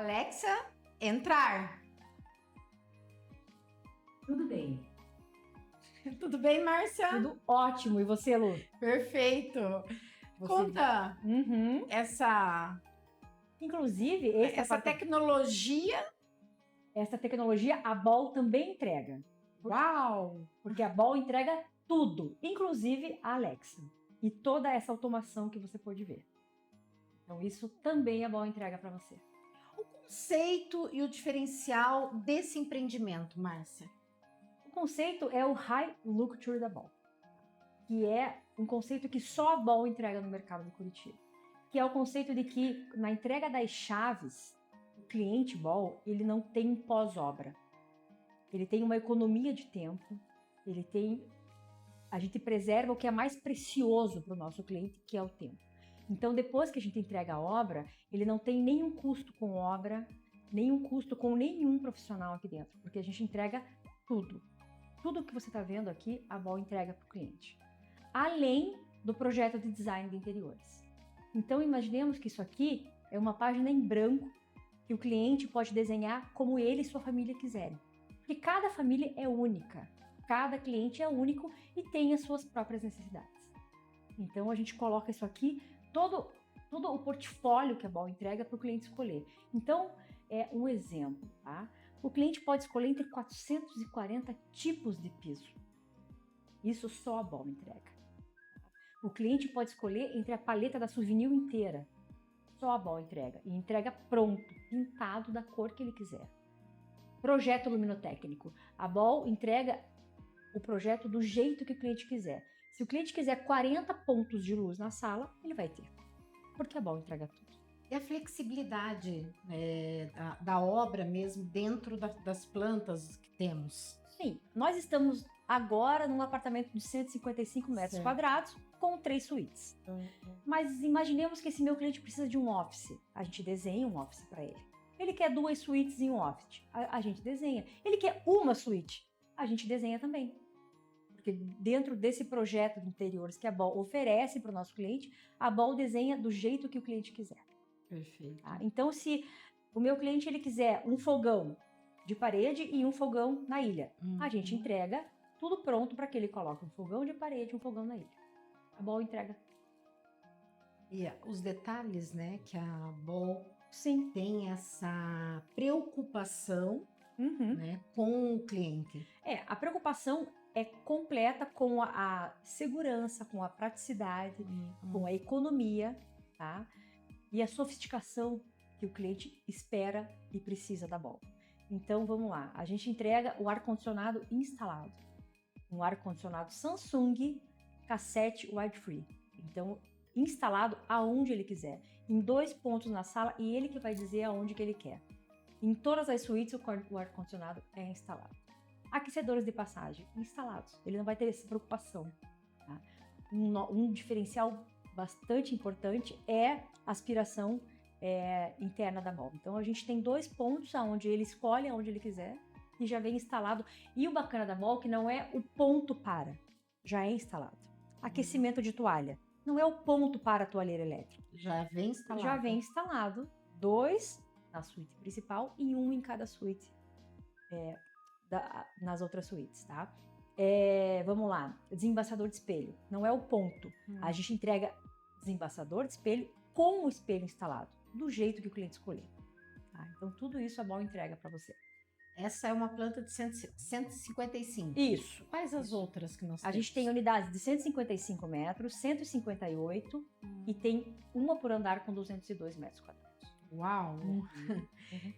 Alexa, entrar. Tudo bem. Tudo bem, Márcia? Tudo ótimo. E você, Lu? Perfeito. Conta essa Inclusive, essa tecnologia. Essa tecnologia a Ball também entrega. Uau! Porque a Ball entrega tudo, inclusive a Alexa. E toda essa automação que você pode ver. Então isso também a Ball entrega para você. O conceito e o diferencial desse empreendimento, Márcia? O conceito é o High Luxury da Ball, que é um conceito que só a Ball entrega no mercado de Curitiba. Que é o conceito de que na entrega das chaves, o cliente Ball, ele não tem pós-obra. Ele tem uma economia de tempo, a gente preserva o que é mais precioso para o nosso cliente, que é o tempo. Então, depois que a gente entrega a obra, ele não tem nenhum custo com obra, nenhum custo com nenhum profissional aqui dentro, porque a gente entrega tudo. Tudo que você está vendo aqui, a Ball entrega para o cliente. Além do projeto de design de interiores. Então, imaginemos que isso aqui é uma página em branco que o cliente pode desenhar como ele e sua família quiserem. Porque cada família é única, cada cliente é único e tem as suas próprias necessidades. Então, a gente coloca isso aqui, todo o portfólio que a Ball entrega para o cliente escolher. Então, é um exemplo, tá? O cliente pode escolher entre 440 tipos de piso. Isso só a Ball entrega. O cliente pode escolher entre a paleta da Souvenir inteira. Só a Ball entrega. E entrega pronto, pintado da cor que ele quiser. Projeto luminotécnico. A Ball entrega o projeto do jeito que o cliente quiser. Se o cliente quiser 40 pontos de luz na sala, ele vai ter. Porque a Ball entrega tudo. E a flexibilidade da obra mesmo dentro das plantas que temos? Sim, nós estamos agora num apartamento de 155 metros quadrados com 3 suítes. Mas imaginemos que esse meu cliente precisa de um office. A gente desenha um office para ele. Ele quer 2 suítes em um office. A gente desenha. Ele quer uma suíte. A gente desenha também. Porque dentro desse projeto de interiores que a Ball oferece para o nosso cliente, a Ball desenha do jeito que o cliente quiser. Perfeito. Tá? Então, se o meu cliente ele quiser um fogão de parede e um fogão na ilha, a gente entrega tudo pronto para que ele coloque um fogão de parede e um fogão na ilha. A Ball entrega. E os detalhes, né, que a Ball Sim. tem essa preocupação, né, com o cliente. A preocupação é completa com a segurança, com a praticidade, com a economia, tá? E a sofisticação que o cliente espera e precisa da Ball. Então vamos lá, a gente entrega o ar-condicionado instalado. Um ar-condicionado Samsung cassete wide-free. Então, instalado aonde ele quiser, em 2 pontos na sala e ele que vai dizer aonde que ele quer. Em todas as suítes o ar-condicionado é instalado. Aquecedores de passagem instalados, ele não vai ter essa preocupação. Tá? Um diferencial bastante importante é a aspiração interna da Ball. Então a gente tem 2 pontos onde ele escolhe aonde ele quiser e já vem instalado. E o bacana da Ball que não é o ponto para, já é instalado. Aquecimento de toalha, não é o ponto para a toalheira elétrica. Já vem instalado. Já vem instalado, 2 na suíte principal e 1 em cada suíte nas outras suítes, tá? Vamos lá, desembaçador de espelho, não é o ponto. A gente entrega desembaçador de espelho com o espelho instalado, do jeito que o cliente escolher. Tá? Então tudo isso a Ball entrega para você. Essa é uma planta de 155. Isso. Quais as outras que nós temos? A gente tem unidades de 155 metros, 158 e tem uma por andar com 202 metros quadrados. Uau!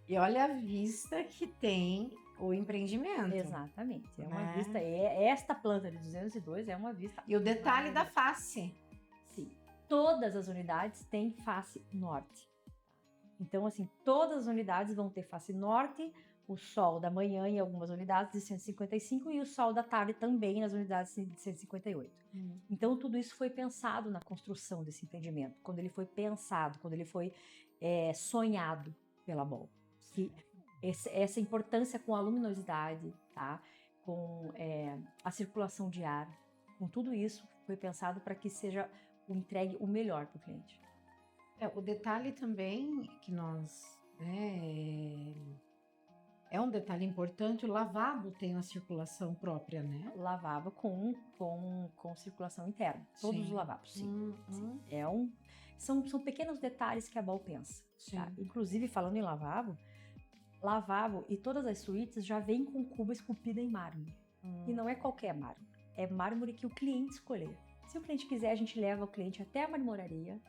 E olha a vista que tem o empreendimento. Exatamente. É uma vista. Esta planta de 202 é uma vista. E o detalhe da face. Sim. Todas as unidades têm face norte. Então, assim, todas as unidades vão ter face norte, o sol da manhã em algumas unidades de 155 e o sol da tarde também nas unidades de 158. Então, tudo isso foi pensado na construção desse empreendimento, quando ele foi pensado, quando ele foi sonhado pela Ball. Essa importância com a luminosidade, tá? Com a circulação de ar, com tudo isso foi pensado para que seja entregue o melhor para o cliente. O detalhe também que nós né? É um detalhe importante, o lavabo tem uma circulação própria, né? Lavabo com circulação interna. Todos os Sim. lavabos, sim. Uhum. São pequenos detalhes que a Ball pensa. Tá? Sim. Inclusive, falando em lavabo e todas as suítes já vêm com cuba esculpida em mármore. E não é qualquer mármore, é mármore que o cliente escolher. Se o cliente quiser, a gente leva o cliente até a marmoraria,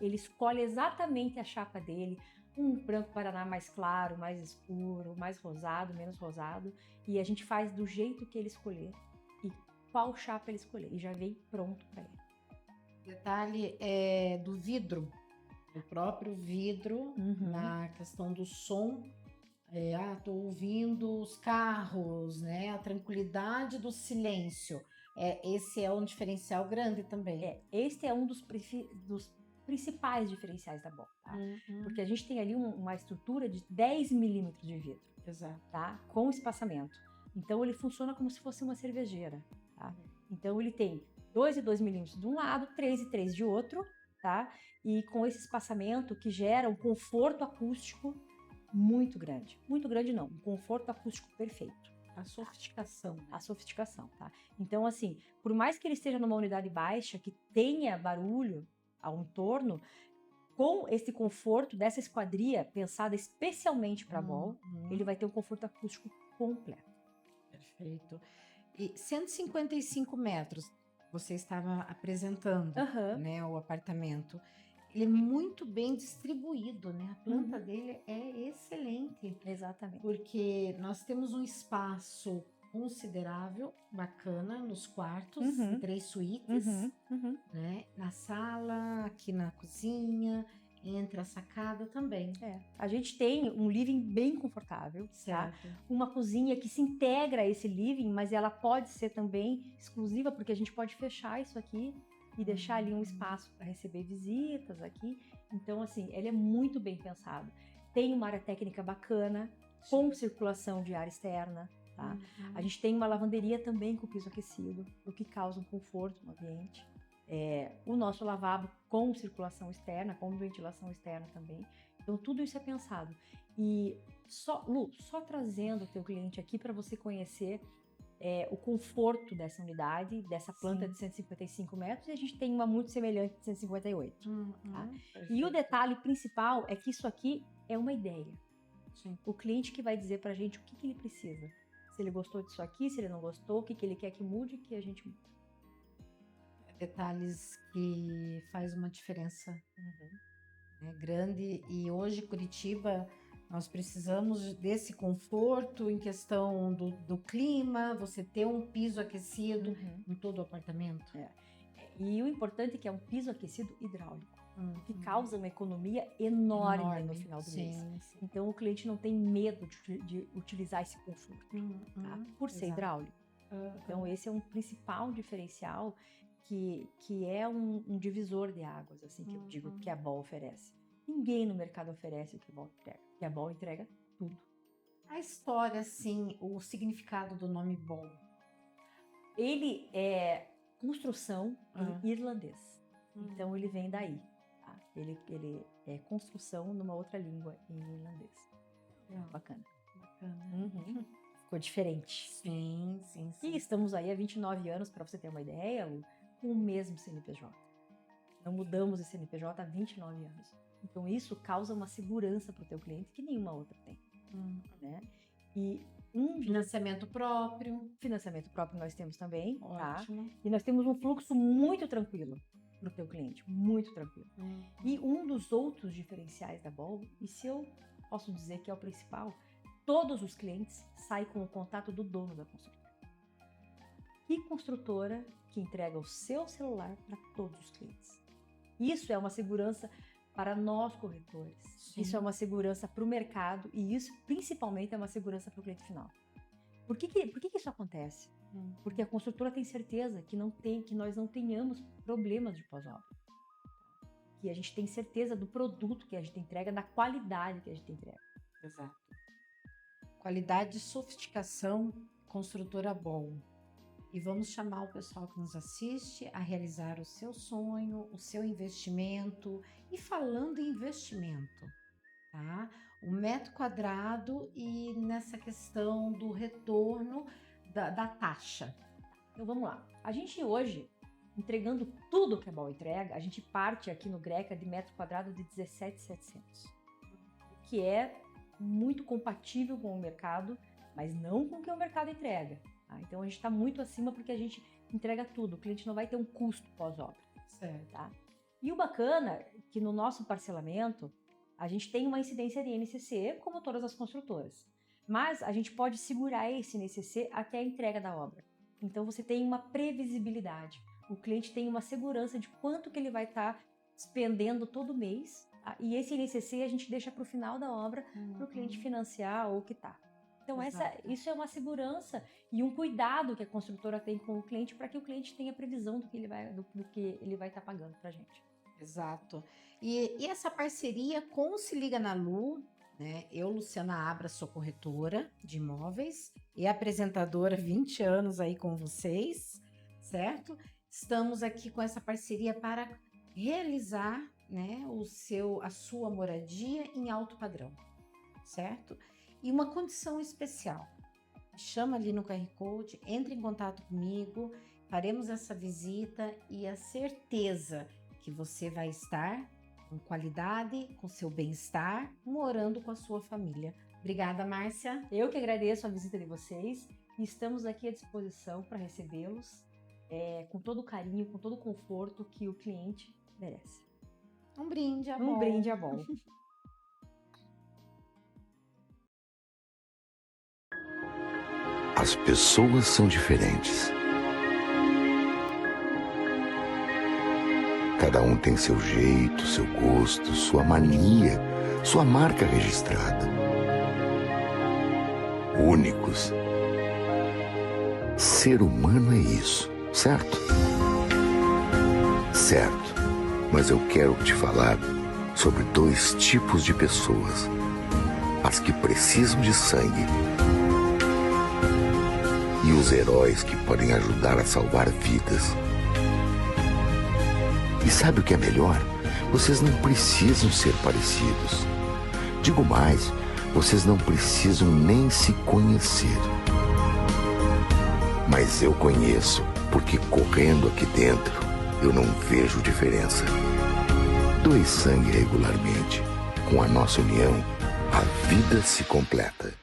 ele escolhe exatamente a chapa dele, um branco paraná mais claro, mais escuro, mais rosado, menos rosado, e a gente faz do jeito que ele escolher e qual chapa ele escolher, e já vem pronto para ele. Detalhe é do vidro, o próprio vidro, na questão do som. Tô ouvindo os carros, né? A tranquilidade do silêncio. Esse é um diferencial grande também. Este é um dos principais diferenciais da Ball, tá? Porque a gente tem ali uma estrutura de 10 milímetros de vidro. Exato. Tá? Com espaçamento. Então ele funciona como se fosse uma cervejeira, tá? Então ele tem 2 e 2 milímetros de um lado, 3 e 3 de outro, tá? E com esse espaçamento que gera um conforto acústico muito grande. Muito grande não, um conforto acústico perfeito. A sofisticação. A sofisticação, tá? Então, assim, por mais que ele esteja numa unidade baixa, que tenha barulho ao entorno, com esse conforto dessa esquadria pensada especialmente para Ball, ele vai ter um conforto acústico completo. Perfeito. E 155 metros, você estava apresentando, né, o apartamento. Ele é muito bem distribuído, né? A planta dele é excelente. Exatamente. Porque nós temos um espaço considerável, bacana, nos quartos, 3 suítes, né? Na sala, aqui na cozinha, entre a sacada também. A gente tem um living bem confortável, certo? Tá? Uma cozinha que se integra a esse living, mas ela pode ser também exclusiva, porque a gente pode fechar isso aqui e deixar ali um espaço para receber visitas aqui. Então, assim, ele é muito bem pensado. Tem uma área técnica bacana, com circulação de ar externa, tá? A gente tem uma lavanderia também com piso aquecido, o que causa um conforto no ambiente. O nosso lavabo com circulação externa, com ventilação externa também. Então, tudo isso é pensado. E, Lu, só trazendo o teu cliente aqui para você conhecer o conforto dessa unidade, dessa planta de 155 metros, e a gente tem uma muito semelhante de 158. Tá? E o detalhe principal é que isso aqui é uma ideia. Sim. O cliente que vai dizer pra gente o que ele precisa. Se ele gostou disso aqui, se ele não gostou, o que ele quer que mude, que a gente mude. Detalhes que faz uma diferença né, grande. E hoje, Curitiba, nós precisamos desse conforto em questão do clima, você ter um piso aquecido em todo o apartamento. E o importante é que é um piso aquecido hidráulico, que causa uma economia enorme no final do mês. Sim. Então o cliente não tem medo de utilizar esse conforto, tá? Por ser hidráulico. Então esse é um principal diferencial que é um divisor de águas, assim, que eu digo que a Ball oferece. Ninguém no mercado oferece o que a Ball entrega. E a Ball entrega tudo. A história, assim, o significado do nome Ball. Ele é construção em irlandês. Então ele vem daí. Tá? Ele é construção numa outra língua em irlandês. Bacana. Ficou diferente. Sim. E estamos aí há 29 anos, para você ter uma ideia, com o mesmo CNPJ. Não mudamos esse CNPJ há 29 anos. Então isso causa uma segurança para o teu cliente que nenhuma outra tem. Né? E financiamento próprio. Financiamento próprio nós temos também. Ótimo. Tá? E nós temos um fluxo muito tranquilo para o teu cliente, muito tranquilo. E um dos outros diferenciais da Ball, e se eu posso dizer que é o principal, todos os clientes saem com o contato do dono da construtora. E construtora que entrega o seu celular para todos os clientes. Isso é uma segurança para nós corretores. Sim. Isso é uma segurança para o mercado e isso principalmente é uma segurança para o cliente final. Por que isso acontece? Porque a construtora tem certeza que nós não tenhamos problemas de pós-obra. Que a gente tem certeza do produto que a gente entrega, da qualidade que a gente entrega. Exato. Qualidade e sofisticação, construtora Ball. E vamos chamar o pessoal que nos assiste a realizar o seu sonho, o seu investimento. E falando em investimento, tá? o metro quadrado e nessa questão do retorno da taxa. Então vamos lá. A gente hoje, entregando tudo que a Ball entrega, a gente parte aqui no Greca de metro quadrado de 17.700, que é muito compatível com o mercado, mas não com o que o mercado entrega. Tá? Então a gente está muito acima porque a gente entrega tudo, o cliente não vai ter um custo pós-obra. Certo. Tá? E o bacana é que no nosso parcelamento, a gente tem uma incidência de INCC, como todas as construtoras, mas a gente pode segurar esse INCC até a entrega da obra. Então você tem uma previsibilidade, o cliente tem uma segurança de quanto que ele vai estar despendendo todo mês, tá? E esse INCC a gente deixa para o final da obra, para o cliente financiar ou quitar. Então isso é uma segurança e um cuidado que a construtora tem com o cliente para que o cliente tenha previsão do que ele vai estar pagando para a gente. Exato. E essa parceria com o Se Liga na Lu, né? Eu, Luciana Abra, sou corretora de imóveis e apresentadora 20 anos aí com vocês, certo? Estamos aqui com essa parceria para realizar, né, a sua moradia em alto padrão, certo? E uma condição especial. Chama ali no QR Code, entre em contato comigo, faremos essa visita e a certeza que você vai estar com qualidade, com seu bem-estar, morando com a sua família. Obrigada, Márcia. Eu que agradeço a visita de vocês e estamos aqui à disposição para recebê-los com todo o carinho, com todo o conforto que o cliente merece. Um brinde a Um brinde a bom. As pessoas são diferentes. Cada um tem seu jeito, seu gosto, sua mania, sua marca registrada. Únicos. Ser humano é isso, certo? Certo. Mas eu quero te falar sobre 2 tipos de pessoas. As que precisam de sangue e os heróis que podem ajudar a salvar vidas. E sabe o que é melhor? Vocês não precisam ser parecidos. Digo mais, vocês não precisam nem se conhecer. Mas eu conheço, porque correndo aqui dentro, eu não vejo diferença. Doe sangue regularmente. Com a nossa união, a vida se completa.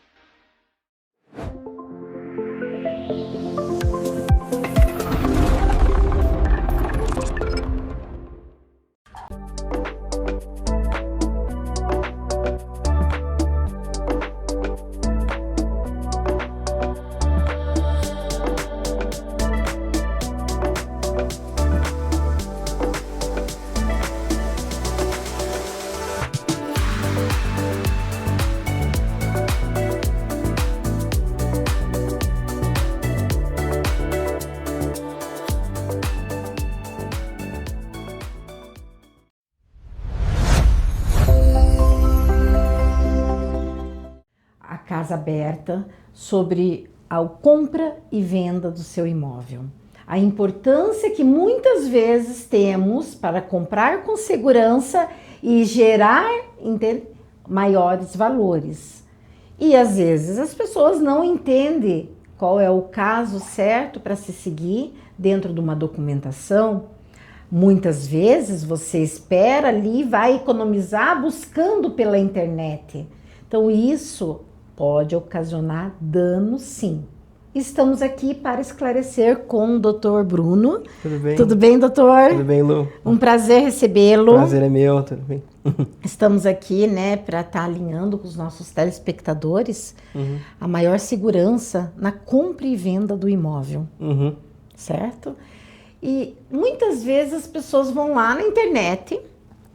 Casa Aberta sobre a compra e venda do seu imóvel. A importância que muitas vezes temos para comprar com segurança e gerar maiores valores. E às vezes as pessoas não entendem qual é o caso certo para se seguir dentro de uma documentação. Muitas vezes você espera ali, vai economizar buscando pela internet. Então isso pode ocasionar dano, sim. Estamos aqui para esclarecer com o Dr. Bruno. Tudo bem? Tudo bem, doutor? Tudo bem, Lu? Um prazer recebê-lo. Prazer é meu, tudo bem? Estamos aqui, né, para estar alinhando com os nossos telespectadores a maior segurança na compra e venda do imóvel, certo? E muitas vezes as pessoas vão lá na internet,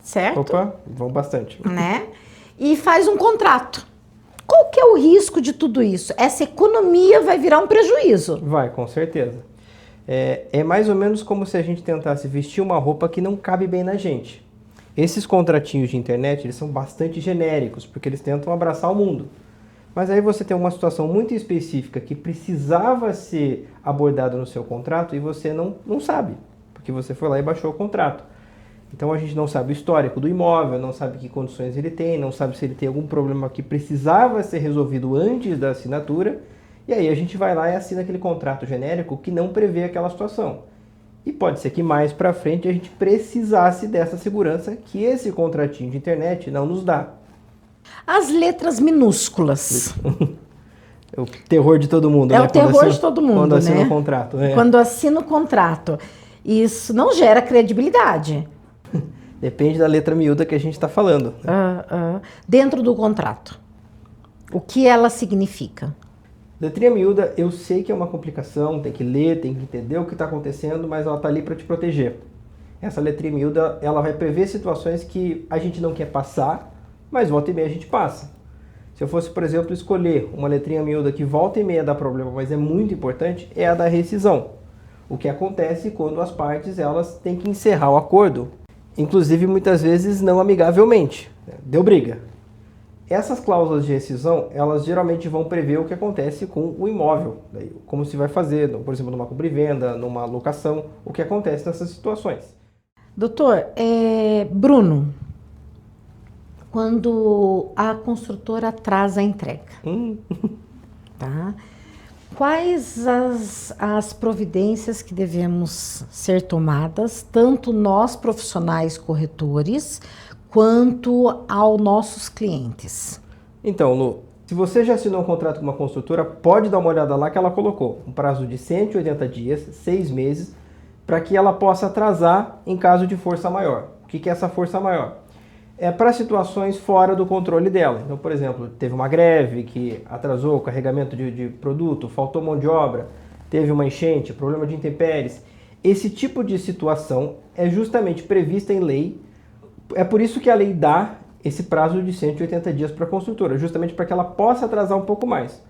certo? Opa, vão bastante. Né? E faz um contrato. Qual que é o risco de tudo isso? Essa economia vai virar um prejuízo. Vai, com certeza. É mais ou menos como se a gente tentasse vestir uma roupa que não cabe bem na gente. Esses contratinhos de internet, eles são bastante genéricos, porque eles tentam abraçar o mundo. Mas aí você tem uma situação muito específica que precisava ser abordada no seu contrato e você não sabe, porque você foi lá e baixou o contrato. Então a gente não sabe o histórico do imóvel, não sabe que condições ele tem, não sabe se ele tem algum problema que precisava ser resolvido antes da assinatura, e aí a gente vai lá e assina aquele contrato genérico que não prevê aquela situação. E pode ser que mais para frente a gente precisasse dessa segurança que esse contratinho de internet não nos dá. As letras minúsculas. É o terror de todo mundo, É né? o terror de todo mundo, quando assina né? o contrato. É. Quando assina o contrato. Isso não gera credibilidade. Depende da letra miúda que a gente está falando. Dentro do contrato. O que ela significa? Letrinha miúda, eu sei que é uma complicação, tem que ler, tem que entender o que está acontecendo, mas ela está ali para te proteger. Essa letrinha miúda, ela vai prever situações que a gente não quer passar, mas volta e meia a gente passa. Se eu fosse, por exemplo, escolher uma letrinha miúda que volta e meia dá problema, mas é muito importante, é a da rescisão. O que acontece quando as partes elas têm que encerrar o acordo, inclusive muitas vezes não amigavelmente. Deu briga. Essas cláusulas de rescisão, elas geralmente vão prever o que acontece com o imóvel, como se vai fazer, por exemplo, numa compra e venda, numa locação, o que acontece nessas situações. Doutor, Bruno, quando a construtora atrasa a entrega, tá? Quais as providências que devemos ser tomadas, tanto nós profissionais corretores, quanto aos nossos clientes? Então, Lu, se você já assinou um contrato com uma construtora, pode dar uma olhada lá que ela colocou um prazo de 180 dias, 6 meses, para que ela possa atrasar em caso de força maior. O que é essa força maior? É para situações fora do controle dela. Então, por exemplo, teve uma greve que atrasou o carregamento de produto, faltou mão de obra, teve uma enchente, problema de intempéries. Esse tipo de situação é justamente prevista em lei. É por isso que a lei dá esse prazo de 180 dias para a construtora, justamente para que ela possa atrasar um pouco mais.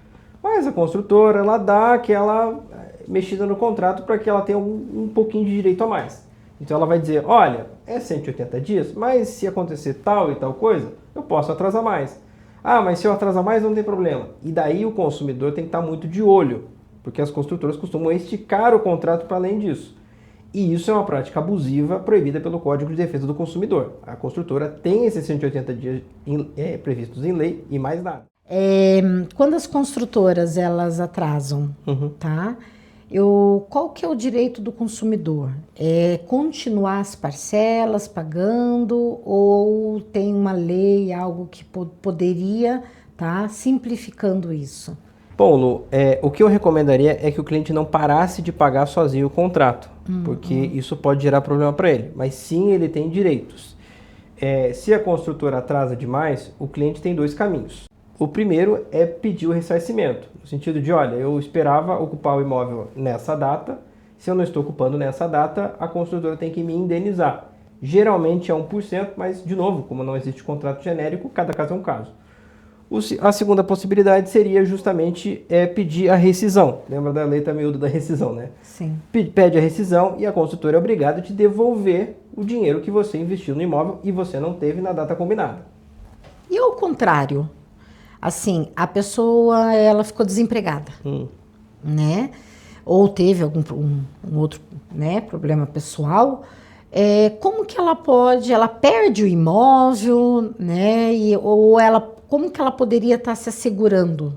Mas a construtora, ela dá aquela mexida no contrato para que ela tenha um pouquinho de direito a mais. Então ela vai dizer, olha, é 180 dias, mas se acontecer tal e tal coisa, eu posso atrasar mais. Ah, mas se eu atrasar mais não tem problema. E daí o consumidor tem que estar muito de olho, porque as construtoras costumam esticar o contrato para além disso. E isso é uma prática abusiva proibida pelo Código de Defesa do Consumidor. A construtora tem esses 180 dias previstos em lei e mais nada. Quando as construtoras elas atrasam, tá? Qual que é o direito do consumidor? É continuar as parcelas pagando ou tem uma lei, algo que poderia, tá, simplificando isso? Bom, Lu, o que eu recomendaria é que o cliente não parasse de pagar sozinho o contrato, porque isso pode gerar problema para ele, mas sim ele tem direitos. Se a construtora atrasa demais, o cliente tem dois caminhos. O primeiro é pedir o ressarcimento, no sentido de, olha, eu esperava ocupar o imóvel nessa data, se eu não estou ocupando nessa data, a construtora tem que me indenizar. Geralmente é 1%, mas, de novo, como não existe contrato genérico, cada caso é um caso. A segunda possibilidade seria justamente pedir a rescisão. Lembra da letra miúda da rescisão, né? Sim. Pede a rescisão e a construtora é obrigada a te devolver o dinheiro que você investiu no imóvel e você não teve na data combinada. E ao contrário? Assim, a pessoa ela ficou desempregada, né? Ou teve algum outro, né, problema pessoal. Como que ela pode? Ela perde o imóvel, né? Como que ela poderia estar se assegurando?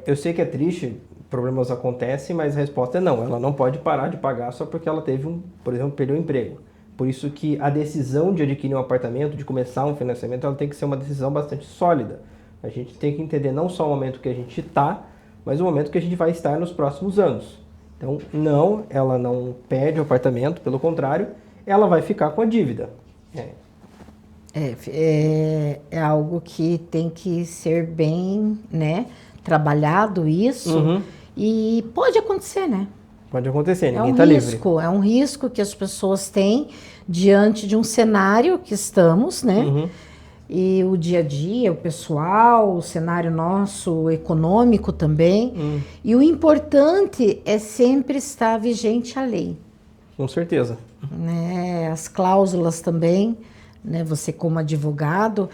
Eu sei que é triste, problemas acontecem, mas a resposta é não. Ela não pode parar de pagar só porque ela teve por exemplo, perdeu o emprego. Por isso que a decisão de adquirir um apartamento, de começar um financiamento, ela tem que ser uma decisão bastante sólida. A gente tem que entender não só o momento que a gente está, mas o momento que a gente vai estar nos próximos anos. Então, não, ela não perde o apartamento, pelo contrário, ela vai ficar com a dívida. É algo que tem que ser bem, né, trabalhado isso, e pode acontecer, né? Pode acontecer, ninguém está livre. É um risco que as pessoas têm diante de um cenário que estamos, né? E o dia a dia, o pessoal, o cenário nosso econômico também. E o importante é sempre estar vigente a lei. Com certeza. Né? As cláusulas também, né? Você como advogado,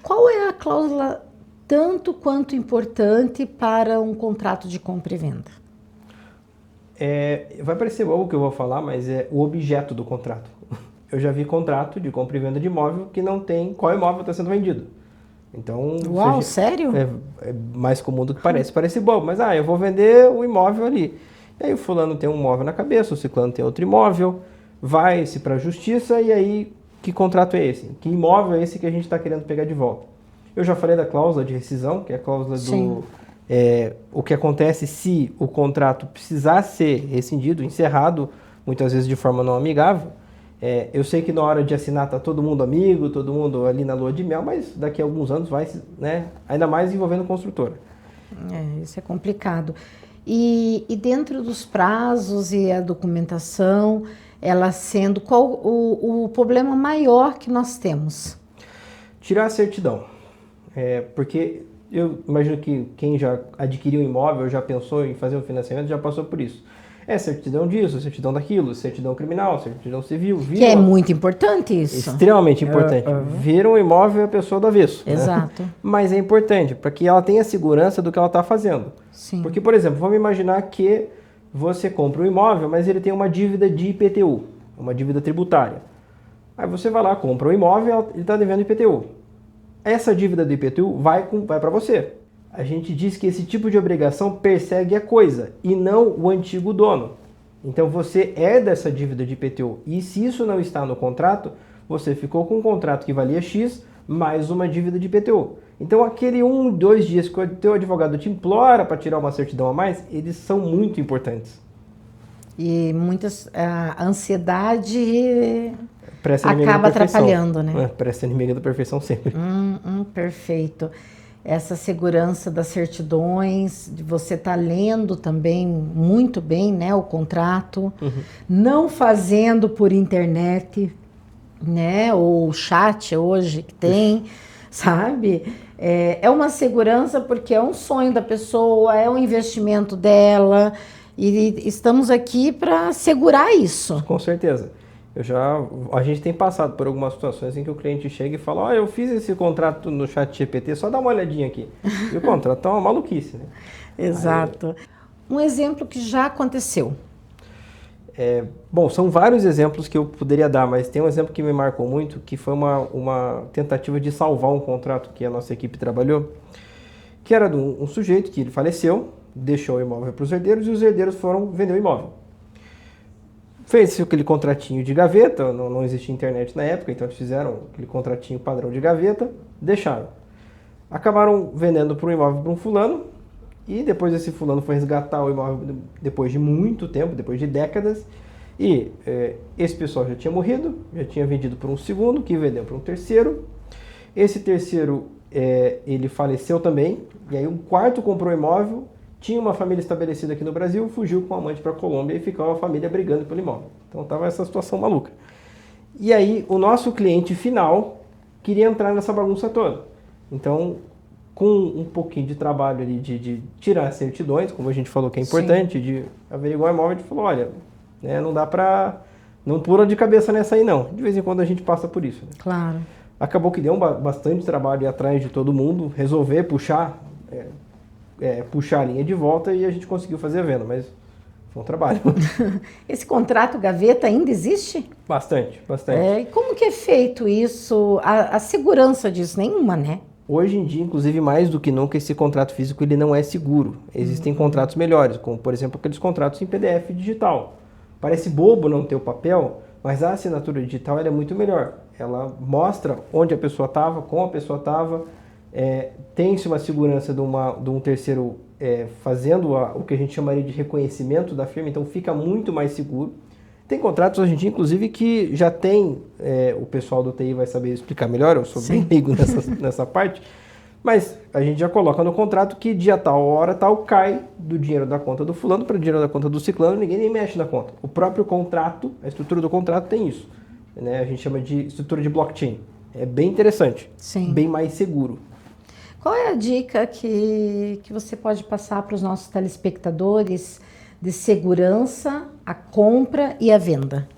qual é a cláusula tanto quanto importante para um contrato de compra e venda? Vai parecer algo que eu vou falar, mas é o objeto do contrato. eu já vi contrato de compra e venda de imóvel que não tem qual imóvel está sendo vendido. Então, Uau, sério? É mais comum do que parece. Parece bobo, mas eu vou vender o imóvel ali. E aí o fulano tem um imóvel na cabeça, o ciclano tem outro imóvel, vai-se para a justiça e aí que contrato é esse? Que imóvel é esse que a gente está querendo pegar de volta? Eu já falei da cláusula de rescisão, que é a cláusula do... o que acontece se o contrato precisar ser rescindido, encerrado, muitas vezes de forma não amigável. Eu sei que na hora de assinar tá todo mundo amigo, todo mundo ali na lua de mel, mas daqui a alguns anos vai, né? Ainda mais envolvendo construtora. Isso é complicado. E dentro dos prazos e a documentação, ela sendo qual o problema maior que nós temos? Tirar a certidão. Porque eu imagino que quem já adquiriu um imóvel, já pensou em fazer um financiamento, já passou por isso. Certidão disso, certidão daquilo, certidão criminal, certidão civil. Que é muito importante isso. Extremamente importante. Vira um imóvel e a pessoa do avesso. Exato. Né? Mas é importante para que ela tenha segurança do que ela está fazendo. Sim. Porque, por exemplo, vamos imaginar que você compra um imóvel, mas ele tem uma dívida de IPTU, uma dívida tributária. Aí você vai lá, compra um imóvel, ele está devendo IPTU. Essa dívida do IPTU vai para você. A gente diz que esse tipo de obrigação persegue a coisa e não o antigo dono. Então você herda essa dívida de IPTU e se isso não está no contrato, você ficou com um contrato que valia X mais uma dívida de IPTU. Então aquele 1, 2 dias que o teu advogado te implora para tirar uma certidão a mais, eles são muito importantes. E a ansiedade Presta acaba atrapalhando, né? Presta inimiga da perfeição sempre. Perfeito. Essa segurança das certidões, de você estar lendo também muito bem, né, o contrato, não fazendo por internet, né, ou chat hoje que tem, sabe? É uma segurança porque é um sonho da pessoa, é um investimento dela e estamos aqui para assegurar isso. Com certeza. A gente tem passado por algumas situações em que o cliente chega e fala, eu fiz esse contrato no chat GPT, só dá uma olhadinha aqui. E o contrato é uma maluquice, né? Exato. Um exemplo que já aconteceu. Bom, são vários exemplos que eu poderia dar, mas tem um exemplo que me marcou muito, que foi uma tentativa de salvar um contrato que a nossa equipe trabalhou, que era de um sujeito que ele faleceu, deixou o imóvel para os herdeiros e os herdeiros foram vender o imóvel. Fez aquele contratinho de gaveta, não existia internet na época, então eles fizeram aquele contratinho padrão de gaveta, deixaram. Acabaram vendendo para um imóvel para um fulano, e depois esse fulano foi resgatar o imóvel depois de muito tempo, depois de décadas, e esse pessoal já tinha morrido, já tinha vendido para um segundo, que vendeu para um terceiro. Esse terceiro, ele faleceu também, e aí um quarto comprou o imóvel, tinha uma família estabelecida aqui no Brasil, fugiu com o amante para a Colômbia e ficou a família brigando pelo imóvel. Então estava essa situação maluca. E aí o nosso cliente final queria entrar nessa bagunça toda. Então, com um pouquinho de trabalho ali de tirar as certidões, como a gente falou que é importante, de averiguar o imóvel, a gente falou, olha, né, não dá para... Não pula de cabeça nessa aí não. De vez em quando a gente passa por isso. Né? Claro. Acabou que deu bastante trabalho ir atrás de todo mundo, resolver, puxar a linha de volta e a gente conseguiu fazer a venda, mas foi um trabalho. Esse contrato gaveta ainda existe? Bastante. E como que é feito isso? A segurança disso? Nenhuma, né? Hoje em dia, inclusive, mais do que nunca, esse contrato físico ele não é seguro. Existem contratos melhores, como, por exemplo, aqueles contratos em PDF digital. Parece bobo não ter o papel, mas a assinatura digital ela é muito melhor. Ela mostra onde a pessoa estava, como a pessoa estava, tem-se uma segurança de um terceiro fazendo o que a gente chamaria de reconhecimento da firma, então fica muito mais seguro. Tem contratos hoje em dia, inclusive, que já tem, o pessoal do TI vai saber explicar melhor, eu sou bem leigo nessa parte, mas a gente já coloca no contrato que dia tal, hora tal, cai do dinheiro da conta do fulano para o dinheiro da conta do ciclano, ninguém nem mexe na conta. O próprio contrato, a estrutura do contrato tem isso. Né? A gente chama de estrutura de blockchain. É bem interessante, bem mais seguro. Qual é a dica que você pode passar para os nossos telespectadores de segurança, a compra e a venda?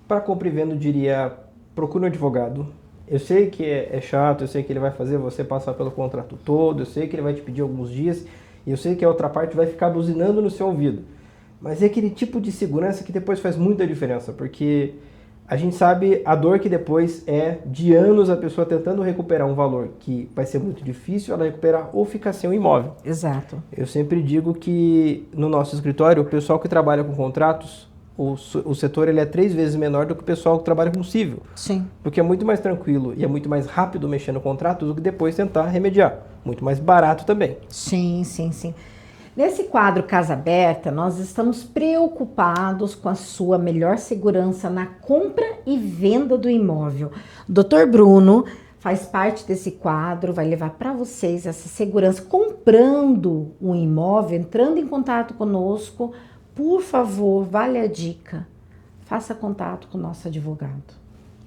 Para compra e venda, eu diria, procure um advogado. Eu sei que é chato, eu sei que ele vai fazer você passar pelo contrato todo, eu sei que ele vai te pedir alguns dias, e eu sei que a outra parte vai ficar buzinando no seu ouvido. Mas é aquele tipo de segurança que depois faz muita diferença, porque A gente sabe a dor que depois é de anos a pessoa tentando recuperar um valor que vai ser muito difícil ela recuperar ou ficar sem o imóvel. Exato. Eu sempre digo que no nosso escritório, o pessoal que trabalha com contratos, o setor ele é 3 vezes menor do que o pessoal que trabalha com civil. Sim. Porque é muito mais tranquilo e é muito mais rápido mexer no contrato do que depois tentar remediar. Muito mais barato também. Sim, sim, sim. Nesse quadro Casa Aberta, nós estamos preocupados com a sua melhor segurança na compra e venda do imóvel. O Dr. Bruno faz parte desse quadro, vai levar para vocês essa segurança comprando um imóvel, entrando em contato conosco. Por favor, vale a dica, faça contato com o nosso advogado.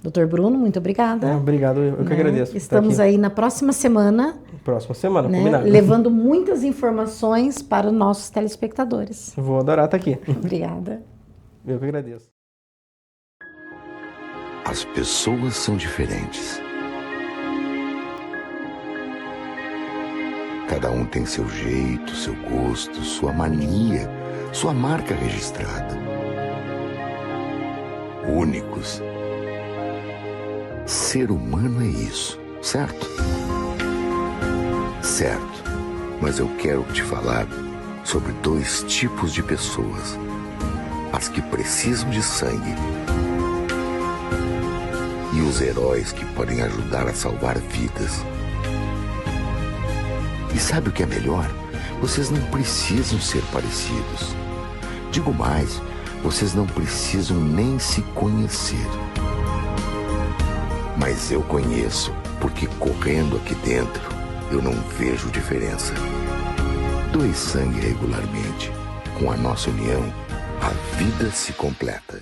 Dr. Bruno, muito obrigada. Obrigado, eu que agradeço. Estamos aí na próxima semana. Próxima semana, né, combinado. levando muitas informações para os nossos telespectadores. Vou adorar estar aqui. Obrigada. Eu que agradeço. As pessoas são diferentes. Cada um tem seu jeito, seu gosto, sua mania, sua marca registrada. Únicos. Ser humano é isso, certo? Certo, mas eu quero te falar sobre 2 tipos de pessoas. As que precisam de sangue e os heróis que podem ajudar a salvar vidas. E sabe o que é melhor? Vocês não precisam ser parecidos. Digo mais, vocês não precisam nem se conhecer. Mas eu conheço, porque correndo aqui dentro, eu não vejo diferença. Doe sangue regularmente. Com a nossa união, a vida se completa.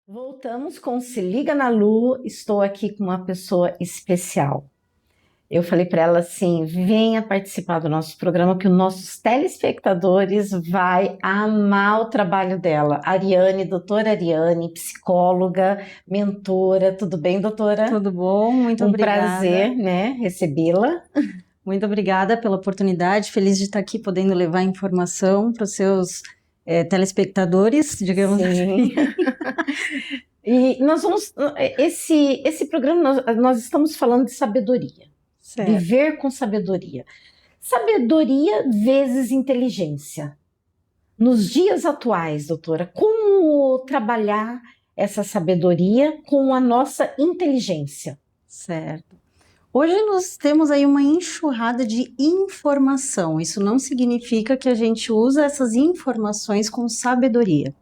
Voltamos com Se Liga na Lu. Estou aqui com uma pessoa especial. Eu falei para ela assim, venha participar do nosso programa que os nossos telespectadores vai amar o trabalho dela. Ariane, doutora Ariane, psicóloga, mentora. Tudo bem, doutora? Tudo bom, muito obrigada. Um prazer, né, recebê-la. Muito obrigada pela oportunidade, feliz de estar aqui podendo levar informação para os seus telespectadores, digamos assim. E nós vamos, esse programa nós estamos falando de sabedoria. Certo. Viver com sabedoria. Sabedoria vezes inteligência. Nos dias atuais, doutora, como trabalhar essa sabedoria com a nossa inteligência? Certo. Hoje nós temos aí uma enxurrada de informação. Isso não significa que a gente usa essas informações com sabedoria.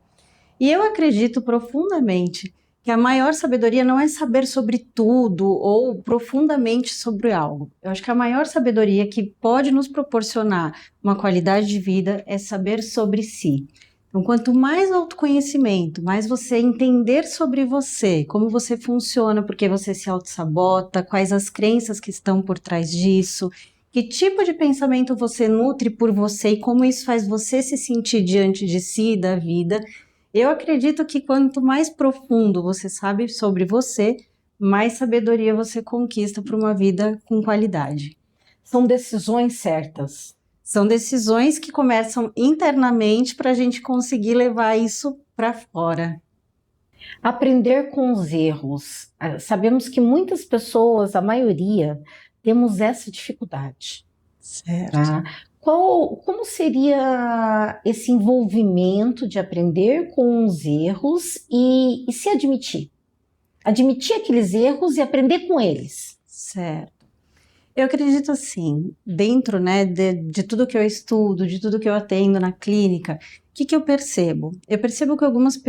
E eu acredito profundamente que a maior sabedoria não é saber sobre tudo ou profundamente sobre algo. Eu acho que a maior sabedoria que pode nos proporcionar uma qualidade de vida é saber sobre si. Então, quanto mais autoconhecimento, mais você entender sobre você, como você funciona, porque você se auto-sabota, quais as crenças que estão por trás disso, que tipo de pensamento você nutre por você e como isso faz você se sentir diante de si e da vida. Eu acredito que quanto mais profundo você sabe sobre você, mais sabedoria você conquista para uma vida com qualidade. São decisões certas. São decisões que começam internamente para a gente conseguir levar isso para fora. Aprender com os erros. Sabemos que muitas pessoas, a maioria, temos essa dificuldade. Certo. Tá? Como seria esse envolvimento de aprender com os erros e se admitir? Admitir aqueles erros e aprender com eles. Certo. Eu acredito assim, dentro, né, de tudo que eu estudo, de tudo que eu atendo na clínica, o que eu percebo? Eu percebo que algumas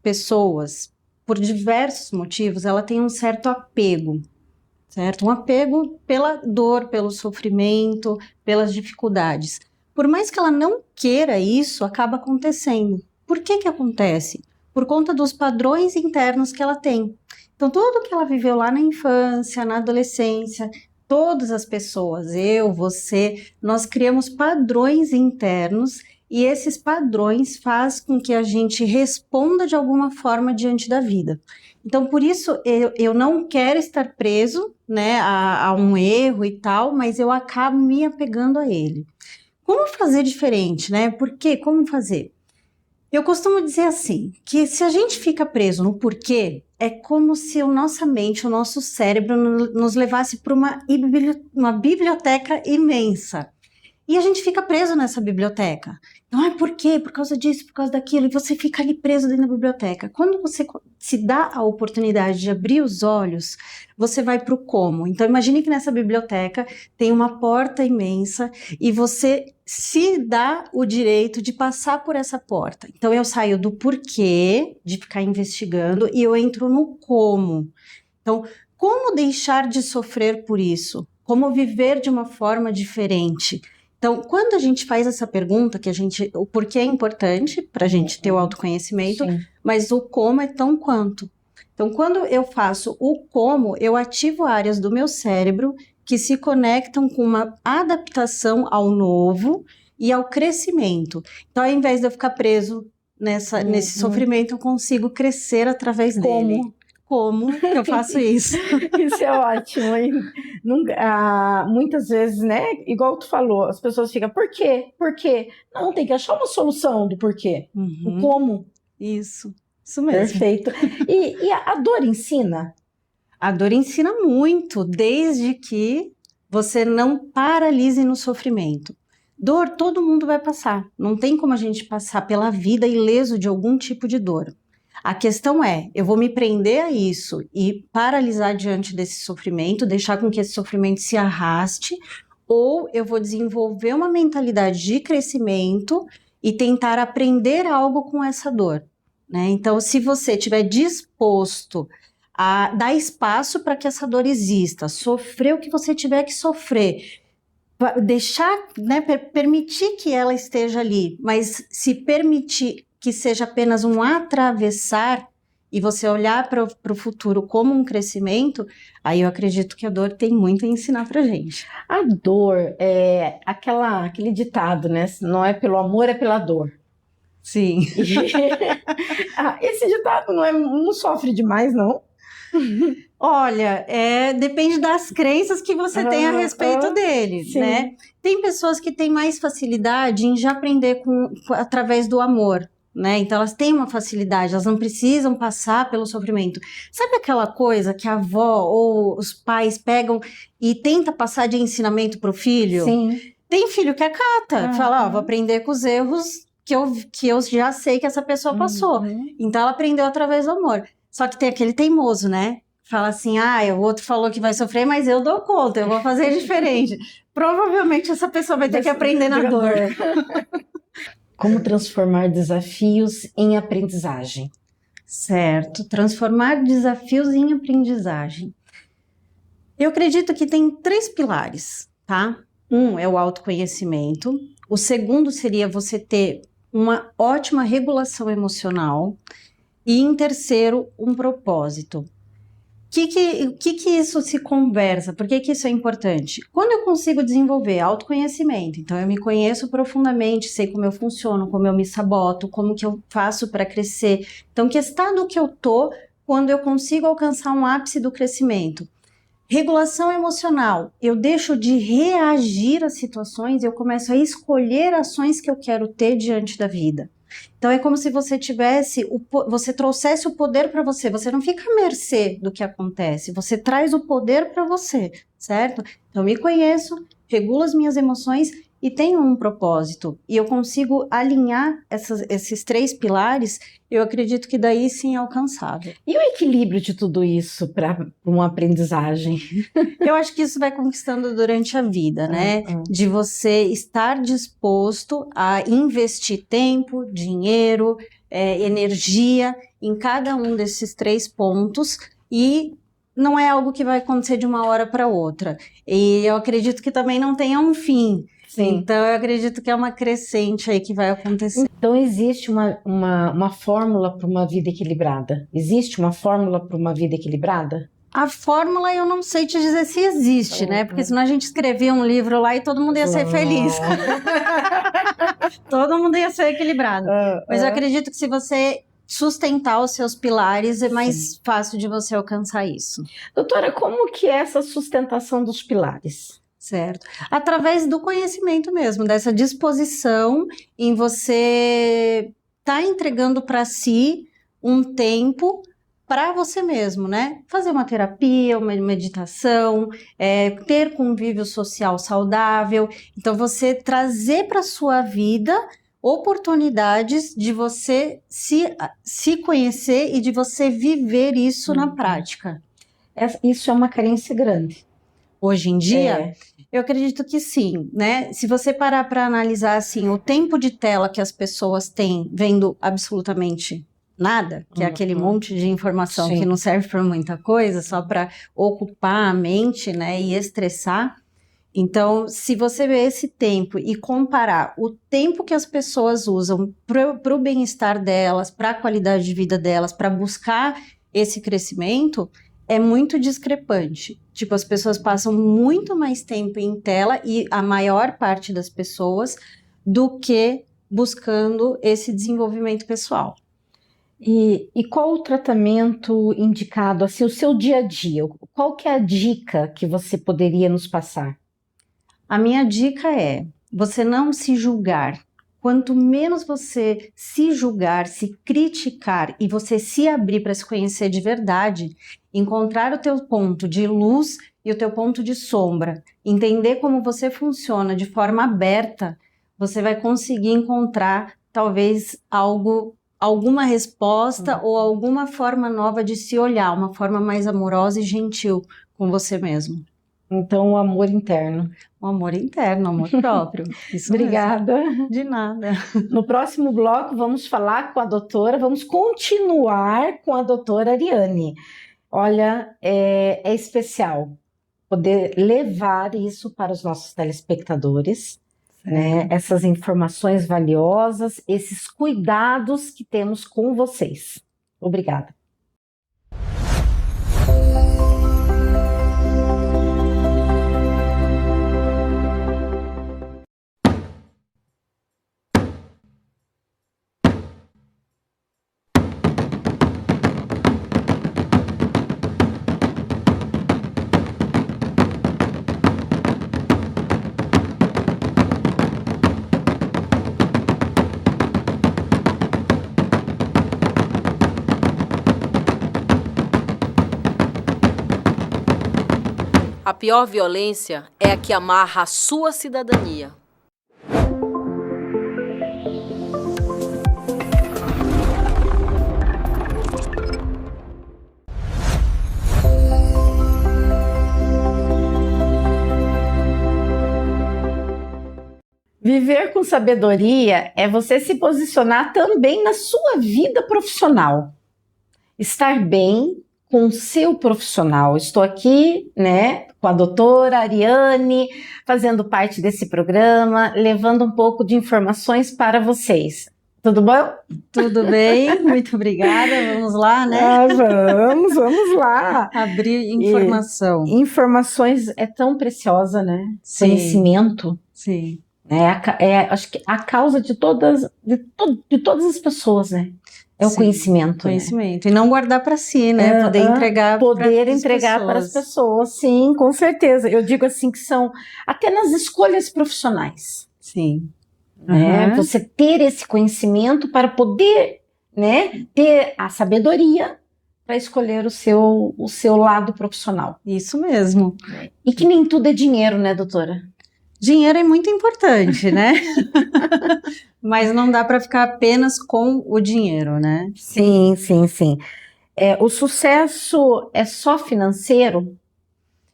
pessoas por diversos motivos, ela tem um certo apego, certo? Um apego pela dor, pelo sofrimento, pelas dificuldades. Por mais que ela não queira isso, acaba acontecendo. Por que que acontece? Por conta dos padrões internos que ela tem. Então, tudo que ela viveu lá na infância, na adolescência, todas as pessoas, eu, você, nós criamos padrões internos e esses padrões fazem com que a gente responda de alguma forma diante da vida. Então, por isso, eu não quero estar preso, né, a um erro e tal, mas eu acabo me apegando a ele. Como fazer diferente, né? Por quê? Como fazer? Eu costumo dizer assim, que se a gente fica preso no porquê, é como se a nossa mente, o nosso cérebro nos levasse para uma biblioteca imensa. E a gente fica preso nessa biblioteca. Então, por quê? Por causa disso, por causa daquilo. E você fica ali preso dentro da biblioteca. Quando você se dá a oportunidade de abrir os olhos, você vai para o como. Então, imagine que nessa biblioteca tem uma porta imensa e você se dá o direito de passar por essa porta. Então, eu saio do porquê, de ficar investigando, e eu entro no como. Então, como deixar de sofrer por isso? Como viver de uma forma diferente? Então, quando a gente faz essa pergunta, o porquê é importante para a gente ter o autoconhecimento, sim, mas o como é tão quanto. Então, quando eu faço o como, eu ativo áreas do meu cérebro que se conectam com uma adaptação ao novo e ao crescimento. Então, ao invés de eu ficar preso nesse sofrimento, eu consigo crescer através dele. Como eu faço isso? Isso é ótimo, hein? Muitas vezes, né? Igual tu falou, as pessoas ficam, por quê? Por quê? Não, tem que achar uma solução do porquê. O como. Isso mesmo. Perfeito. E a dor ensina? A dor ensina muito, desde que você não paralise no sofrimento. Dor, todo mundo vai passar. Não tem como a gente passar pela vida ileso de algum tipo de dor. A questão é, eu vou me prender a isso e paralisar diante desse sofrimento, deixar com que esse sofrimento se arraste, ou eu vou desenvolver uma mentalidade de crescimento e tentar aprender algo com essa dor, né? Então, se você estiver disposto a dar espaço para que essa dor exista, sofrer o que você tiver que sofrer, deixar, né, permitir que ela esteja ali, mas se permitir que seja apenas um atravessar e você olhar para o futuro como um crescimento, aí eu acredito que a dor tem muito a ensinar pra gente. A dor é aquele ditado, né? Não é pelo amor, é pela dor. Sim. Esse ditado não sofre demais, não? Olha, depende das crenças que você tem a respeito dele, sim, né? Tem pessoas que têm mais facilidade em já aprender através do amor, né? Então elas têm uma facilidade, elas não precisam passar pelo sofrimento. Sabe aquela coisa que a avó ou os pais pegam e tenta passar de ensinamento para o filho? Sim. Tem filho que acata, fala, vou aprender com os erros que eu já sei que essa pessoa passou. Então ela aprendeu através do amor. Só que tem aquele teimoso, né? Fala assim, o outro falou que vai sofrer, mas eu dou conta, eu vou fazer diferente. Provavelmente essa pessoa vai ter que aprender na dor. Como transformar desafios em aprendizagem? Certo, transformar desafios em aprendizagem. Eu acredito que tem 3 pilares, tá? Um é o autoconhecimento, o segundo seria você ter uma ótima regulação emocional e, em terceiro, um propósito. O que isso se conversa? Por que isso é importante? Quando eu consigo desenvolver autoconhecimento, então eu me conheço profundamente, sei como eu funciono, como eu me saboto, como que eu faço para crescer. Então, que estado que eu tô quando eu consigo alcançar um ápice do crescimento? Regulação emocional, eu deixo de reagir às situações, eu começo a escolher ações que eu quero ter diante da vida. Então é como se você você trouxesse o poder para você, você não fica à mercê do que acontece, você traz o poder para você, certo? Então me conheço, regulo as minhas emoções e tem um propósito, e eu consigo alinhar esses 3 pilares, eu acredito que daí sim é alcançável. E o equilíbrio de tudo isso para uma aprendizagem? Eu acho que isso vai conquistando durante a vida, né? De você estar disposto a investir tempo, dinheiro, energia em cada um desses 3 pontos, e não é algo que vai acontecer de uma hora para outra. E eu acredito que também não tenha um fim. Sim. Então eu acredito que é uma crescente aí que vai acontecer. Então existe uma fórmula para uma vida equilibrada? Existe uma fórmula para uma vida equilibrada? A fórmula eu não sei te dizer se existe, né? Porque senão a gente escrevia um livro lá e todo mundo ia ser feliz. Todo mundo ia ser equilibrado. Mas eu acredito que se você sustentar os seus pilares, é mais fácil de você alcançar isso. Doutora, como que é essa sustentação dos pilares? Certo. Através do conhecimento mesmo, dessa disposição em você estar entregando para si um tempo para você mesmo, né? Fazer uma terapia, uma meditação, ter convívio social saudável. Então, você trazer para sua vida oportunidades de você se conhecer e de você viver isso na prática. Isso é uma carência grande. Hoje em dia, eu acredito que sim, né? Se você parar para analisar assim, o tempo de tela que as pessoas têm vendo absolutamente nada, que é aquele monte de informação que não serve para muita coisa, só para ocupar a mente, né, e estressar. Então, se você ver esse tempo e comparar o tempo que as pessoas usam para o bem-estar delas, para a qualidade de vida delas, para buscar esse crescimento, é muito discrepante. Tipo, as pessoas passam muito mais tempo em tela, e a maior parte das pessoas, do que buscando esse desenvolvimento pessoal. E qual o tratamento indicado, assim, o seu dia a dia? Qual que é a dica que você poderia nos passar? A minha dica é você não se julgar. Quanto menos você se julgar, se criticar e você se abrir para se conhecer de verdade, encontrar o teu ponto de luz e o teu ponto de sombra, entender como você funciona de forma aberta, você vai conseguir encontrar talvez alguma resposta ou alguma forma nova de se olhar, uma forma mais amorosa e gentil com você mesmo. Então, o amor interno. O amor interno, o amor próprio. Isso Obrigada. mesmo. De nada. No próximo bloco, vamos falar com a doutora, vamos continuar com a doutora Ariane. Olha, é especial poder levar isso para os nossos telespectadores, né? Essas informações valiosas, esses cuidados que temos com vocês. Obrigada. A pior violência é a que amarra a sua cidadania. Viver com sabedoria é você se posicionar também na sua vida profissional. Estar bem com o seu profissional. Estou aqui, né, com a doutora Ariane, fazendo parte desse programa, levando um pouco de informações para vocês. Tudo bom? Tudo bem, muito obrigada. Vamos lá, né? Vamos lá. Abrir informação. Informações é tão preciosa, né? Sim. Conhecimento. Sim. Acho que a causa de todas as pessoas, né? É o conhecimento. Conhecimento. Né? E não guardar para si, né? Poder entregar para as pessoas. Sim, com certeza. Eu digo assim que são até nas escolhas profissionais. Sim. Né? Você ter esse conhecimento para poder, né, ter a sabedoria para escolher o seu lado profissional. Isso mesmo. E que nem tudo é dinheiro, né, doutora? Dinheiro é muito importante, né? Mas não dá para ficar apenas com o dinheiro, né? Sim, sim, sim. O sucesso é só financeiro?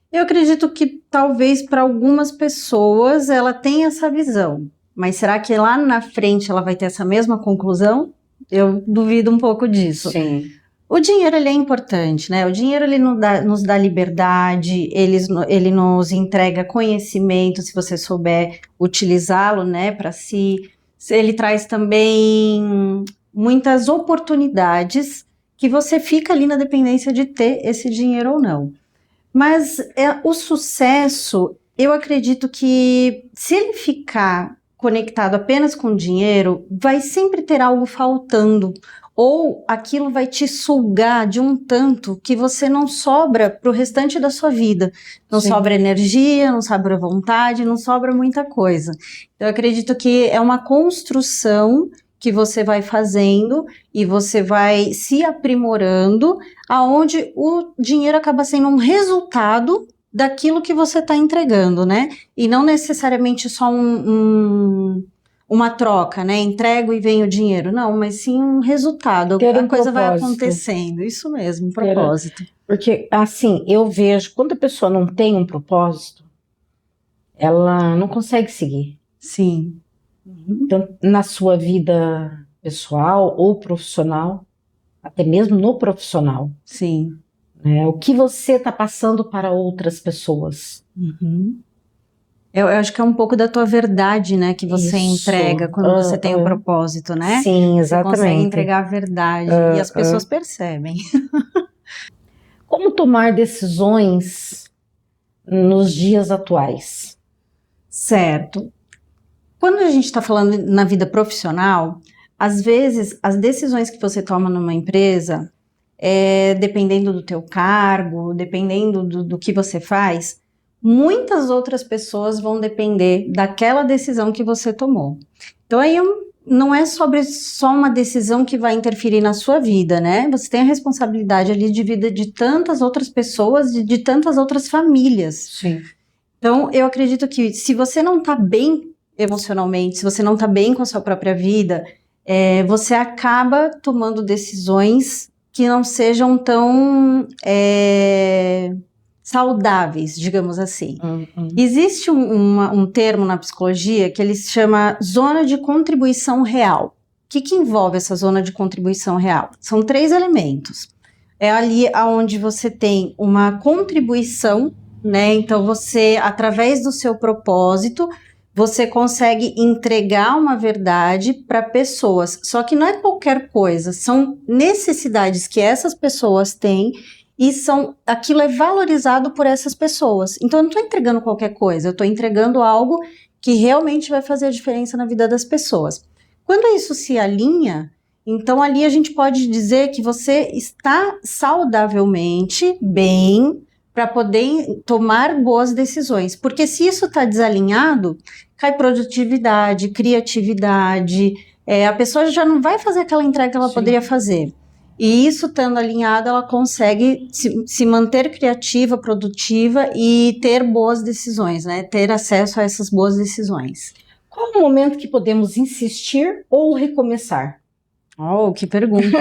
Eu acredito que talvez para algumas pessoas ela tenha essa visão, mas será que lá na frente ela vai ter essa mesma conclusão? Eu duvido um pouco disso. Sim. O dinheiro ele é importante, né? O dinheiro ele nos dá liberdade, ele nos entrega conhecimento, se você souber utilizá-lo, né, para si. Ele traz também muitas oportunidades que você fica ali na dependência de ter esse dinheiro ou não. Mas o sucesso, eu acredito que se ele ficar conectado apenas com dinheiro, vai sempre ter algo faltando. Ou aquilo vai te sugar de um tanto que você não sobra para o restante da sua vida. Não Sim. sobra energia, não sobra vontade, não sobra muita coisa. Então, eu acredito que é uma construção que você vai fazendo e você vai se aprimorando, aonde o dinheiro acaba sendo um resultado daquilo que você está entregando, né? E não necessariamente só uma troca, né? Entrego e vem o dinheiro. Não, mas sim um resultado. Ter um A coisa vai propósito. acontecendo. Isso mesmo, um propósito. Porque, assim, eu vejo, quando a pessoa não tem um propósito, ela não consegue seguir. Sim. Então, na sua vida pessoal ou profissional, até mesmo no profissional, Sim. né? O que você está passando para outras pessoas. Uhum. Eu acho que é um pouco da tua verdade, né, que você Isso. entrega quando você tem um propósito, né? Sim, Você exatamente. consegue entregar a verdade e as pessoas percebem. Como tomar decisões nos dias atuais? Certo. Quando a gente está falando na vida profissional, às vezes as decisões que você toma numa empresa, dependendo do teu cargo, dependendo do que você faz, muitas outras pessoas vão depender daquela decisão que você tomou. Então aí não é sobre só uma decisão que vai interferir na sua vida, né? Você tem a responsabilidade ali de vida de tantas outras pessoas, de tantas outras famílias. Sim. Então eu acredito que se você não está bem emocionalmente, se você não está bem com a sua própria vida, você acaba tomando decisões que não sejam tão saudáveis, digamos assim. Existe um termo na psicologia que ele se chama zona de contribuição real. O que envolve essa zona de contribuição real? São 3 elementos. É ali onde você tem uma contribuição, né? Então você, através do seu propósito, você consegue entregar uma verdade para pessoas. Só que não é qualquer coisa, são necessidades que essas pessoas têm e aquilo é valorizado por essas pessoas. Então eu não estou entregando qualquer coisa, eu estou entregando algo que realmente vai fazer a diferença na vida das pessoas. Quando isso se alinha, então ali a gente pode dizer que você está saudavelmente bem para poder tomar boas decisões. Porque se isso está desalinhado, cai produtividade, criatividade, a pessoa já não vai fazer aquela entrega que ela poderia fazer. E isso estando alinhado, ela consegue se manter criativa, produtiva e ter boas decisões, né? Ter acesso a essas boas decisões. Qual o momento que podemos insistir ou recomeçar? Oh, que pergunta!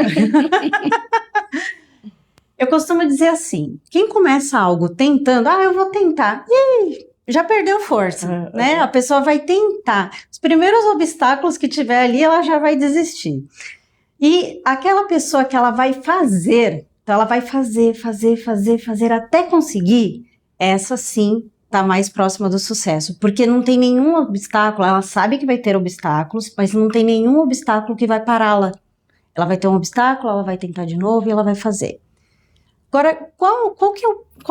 Eu costumo dizer assim, quem começa algo tentando, eu vou tentar, e já perdeu força, né? A pessoa vai tentar. Os primeiros obstáculos que tiver ali, ela já vai desistir. E aquela pessoa que ela vai fazer, então ela vai fazer até conseguir, essa sim está mais próxima do sucesso, porque não tem nenhum obstáculo, ela sabe que vai ter obstáculos, mas não tem nenhum obstáculo que vai pará-la. Ela vai ter um obstáculo, ela vai tentar de novo e ela vai fazer. Agora, qual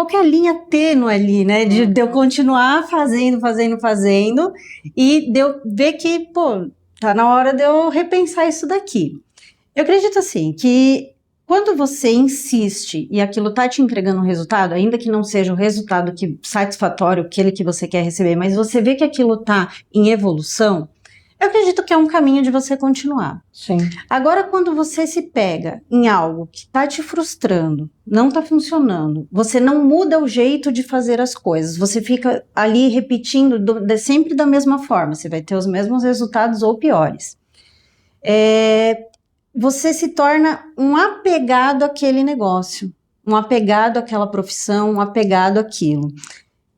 que é a linha tênue ali, né, de eu continuar fazendo e de eu ver que, tá na hora de eu repensar isso daqui. Eu acredito assim, que quando você insiste e aquilo tá te entregando um resultado, ainda que não seja o resultado satisfatório, aquele que você quer receber, mas você vê que aquilo tá em evolução, Eu acredito que é um caminho de você continuar. Sim. Agora, quando você se pega em algo que está te frustrando, não está funcionando, você não muda o jeito de fazer as coisas, você fica ali repetindo sempre da mesma forma, você vai ter os mesmos resultados ou piores. Você se torna um apegado àquele negócio, um apegado àquela profissão, um apegado àquilo.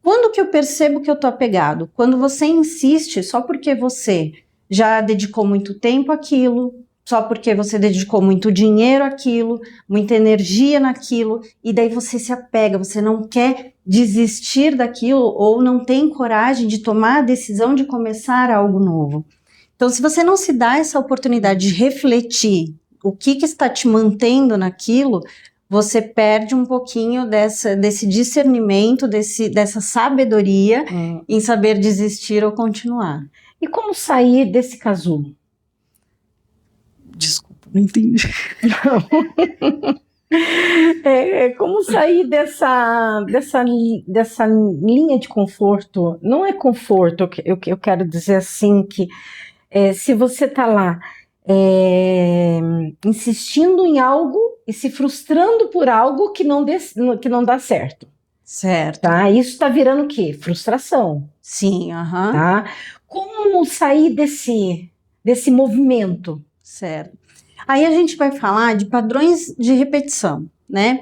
Quando que eu percebo que eu tô apegado? Quando você insiste só porque você já dedicou muito tempo àquilo, só porque você dedicou muito dinheiro àquilo, muita energia naquilo, e daí você se apega, você não quer desistir daquilo ou não tem coragem de tomar a decisão de começar algo novo. Então, se você não se dá essa oportunidade de refletir o que está te mantendo naquilo, você perde um pouquinho desse discernimento, dessa sabedoria em saber desistir ou continuar. E como sair desse casulo? Desculpa, não entendi. Como sair dessa linha de conforto? Não é conforto, eu quero dizer assim que se você está lá insistindo em algo e se frustrando por algo que não dá certo. Certo. Tá? Isso está virando o quê? Frustração. Sim, aham. Tá? Como sair desse movimento? Certo. Aí a gente vai falar de padrões de repetição, né?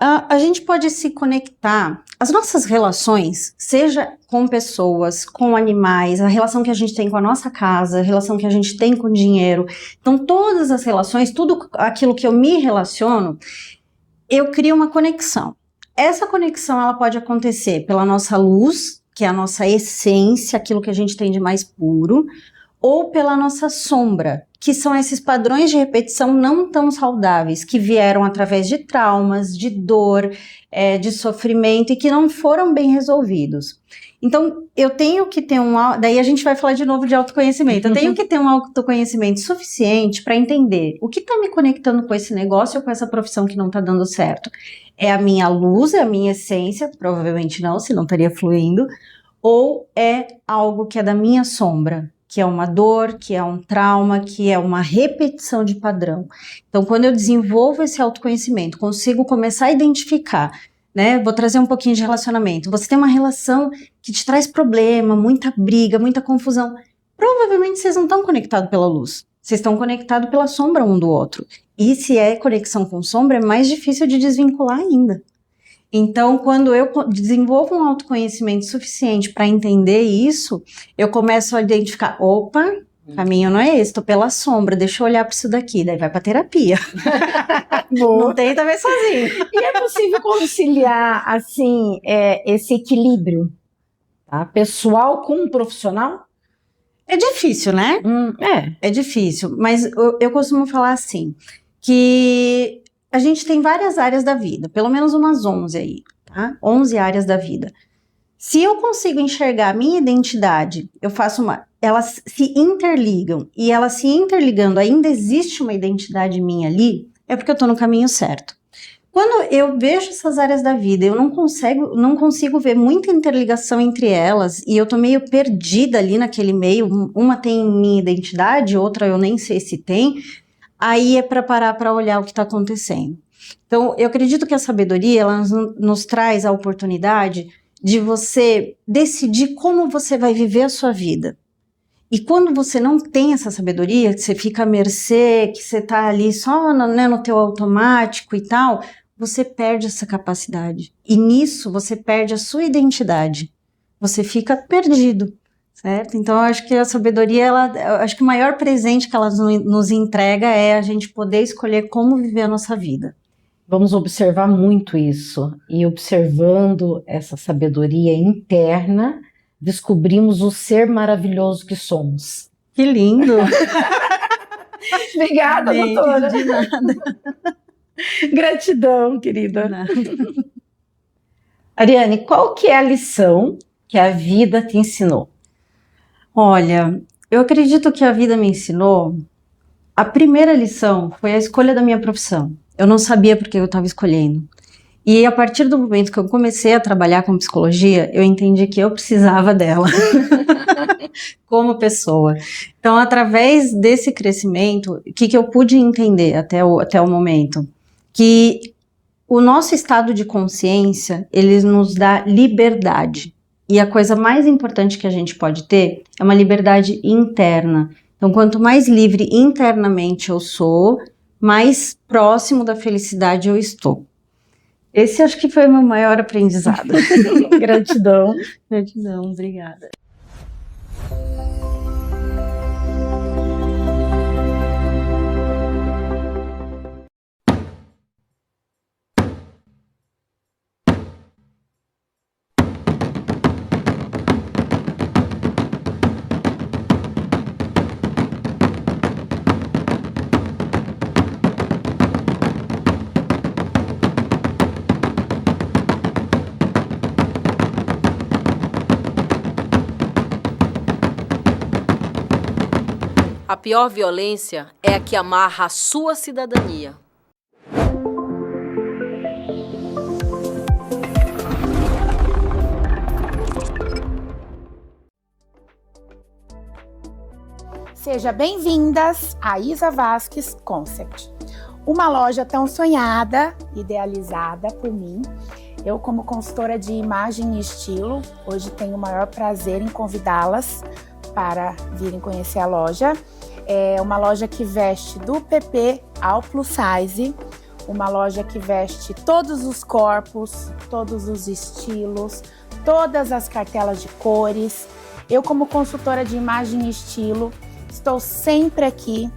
A gente pode se conectar, as nossas relações, seja com pessoas, com animais, a relação que a gente tem com a nossa casa, a relação que a gente tem com o dinheiro. Então, todas as relações, tudo aquilo que eu me relaciono, eu crio uma conexão. Essa conexão, ela pode acontecer pela nossa luz, que é a nossa essência, aquilo que a gente tem de mais puro, ou pela nossa sombra, que são esses padrões de repetição não tão saudáveis, que vieram através de traumas, de dor, de sofrimento e que não foram bem resolvidos. Então, eu tenho que ter daí a gente vai falar de novo de autoconhecimento, eu tenho que ter um autoconhecimento suficiente para entender o que está me conectando com esse negócio ou com essa profissão que não está dando certo. É a minha luz, é a minha essência? Provavelmente não, se não estaria fluindo. Ou é algo que é da minha sombra, que é uma dor, que é um trauma, que é uma repetição de padrão. Então, quando eu desenvolvo esse autoconhecimento, consigo começar a identificar, né? Vou trazer um pouquinho de relacionamento. Você tem uma relação que te traz problema, muita briga, muita confusão. Provavelmente vocês não estão conectados pela luz. Vocês estão conectados pela sombra um do outro. E se é conexão com sombra, é mais difícil de desvincular ainda. Então, quando eu desenvolvo um autoconhecimento suficiente para entender isso, eu começo a identificar, opa, o caminho não é esse, tô pela sombra, deixa eu olhar para isso daqui, daí vai para terapia. Não tenta ver sozinho. E é possível conciliar, assim, esse equilíbrio, tá? Pessoal com profissional? É difícil, né? É difícil, mas eu costumo falar assim, que a gente tem várias áreas da vida, pelo menos umas 11 aí, tá? 11 áreas da vida. Se eu consigo enxergar a minha identidade, elas se interligam, e elas se interligando, ainda existe uma identidade minha ali, é porque eu tô no caminho certo. Quando eu vejo essas áreas da vida, eu não consigo ver muita interligação entre elas, e eu tô meio perdida ali naquele meio, uma tem minha identidade, outra eu nem sei se tem, aí é para parar para olhar o que está acontecendo. Então, eu acredito que a sabedoria, ela nos traz a oportunidade de você decidir como você vai viver a sua vida. E quando você não tem essa sabedoria, que você fica à mercê, que você está ali só no teu automático e tal, você perde essa capacidade. E nisso, você perde a sua identidade. Você fica perdido. Certo? Então, eu acho que a sabedoria, eu acho que o maior presente que ela nos entrega é a gente poder escolher como viver a nossa vida. Vamos observar muito isso. E observando essa sabedoria interna, descobrimos o ser maravilhoso que somos. Que lindo! Obrigada, doutora. De nada. Gratidão, querida. Ariane, qual que é a lição que a vida te ensinou? Olha, eu acredito que a vida me ensinou, a primeira lição foi a escolha da minha profissão. Eu não sabia porque eu estava escolhendo. E a partir do momento que eu comecei a trabalhar com psicologia, eu entendi que eu precisava dela. como pessoa. Então, através desse crescimento, o que eu pude entender até o momento? Que o nosso estado de consciência, ele nos dá liberdade. E a coisa mais importante que a gente pode ter é uma liberdade interna. Então, quanto mais livre internamente eu sou, mais próximo da felicidade eu estou. Esse acho que foi o meu maior aprendizado. Gratidão. Gratidão, obrigada. A pior violência é a que amarra a sua cidadania. Seja bem-vindas à Isa Vasques Concept, uma loja tão sonhada, idealizada por mim. Eu, como consultora de imagem e estilo, hoje tenho o maior prazer em convidá-las para virem conhecer a loja. É uma loja que veste do PP ao plus size, uma loja que veste todos os corpos, todos os estilos, todas as cartelas de cores. Eu, como consultora de imagem e estilo, estou sempre aqui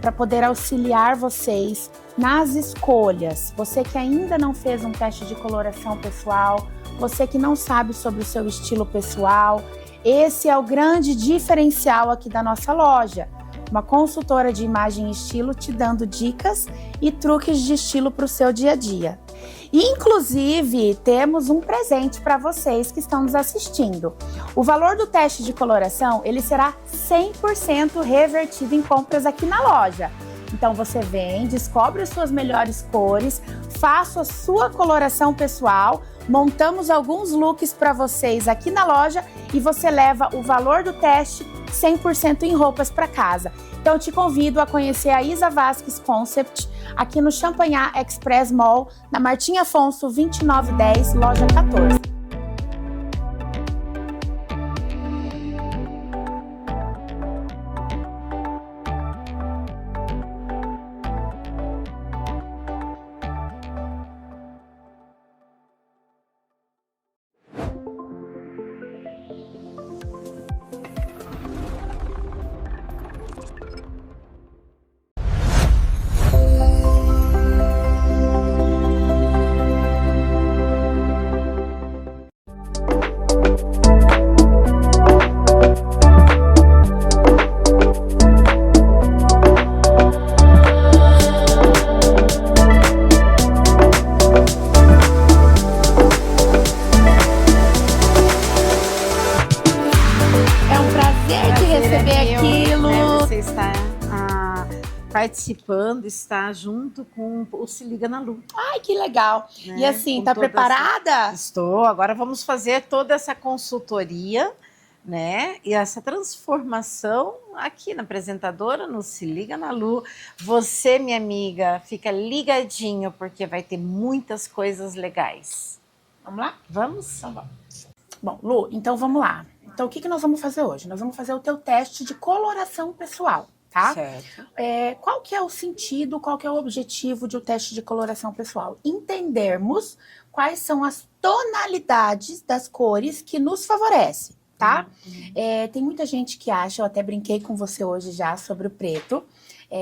para poder auxiliar vocês nas escolhas. Você que ainda não fez um teste de coloração pessoal, você que não sabe sobre o seu estilo pessoal, esse é o grande diferencial aqui da nossa loja. Uma consultora de imagem e estilo te dando dicas e truques de estilo para o seu dia a dia. E, inclusive, temos um presente para vocês que estão nos assistindo. O valor do teste de coloração, ele será 100% revertido em compras aqui na loja. Então você vem, descobre as suas melhores cores, faça a sua coloração pessoal, montamos alguns looks para vocês aqui na loja e você leva o valor do teste 100% em roupas para casa. Então eu te convido a conhecer a Isa Vasques Concept aqui no Champanhar Express Mall, na Martim Afonso 2910, loja 14. Participando, está junto com o Se Liga na Lu. Ai, que legal! Né? E assim, tá preparada? Estou. Agora vamos fazer toda essa consultoria, né? E essa transformação aqui na apresentadora, no Se Liga na Lu. Você, minha amiga, fica ligadinho, porque vai ter muitas coisas legais. Vamos lá? Vamos? Então vamos. Bom, Lu, então vamos lá. Então o que nós vamos fazer hoje? Nós vamos fazer o teu teste de coloração pessoal. Tá? Certo. Qual que é o sentido, qual que é o objetivo de um teste de coloração pessoal? Entendermos quais são as tonalidades das cores que nos favorecem, tá? Tem muita gente que acha, eu até brinquei com você hoje já sobre o preto,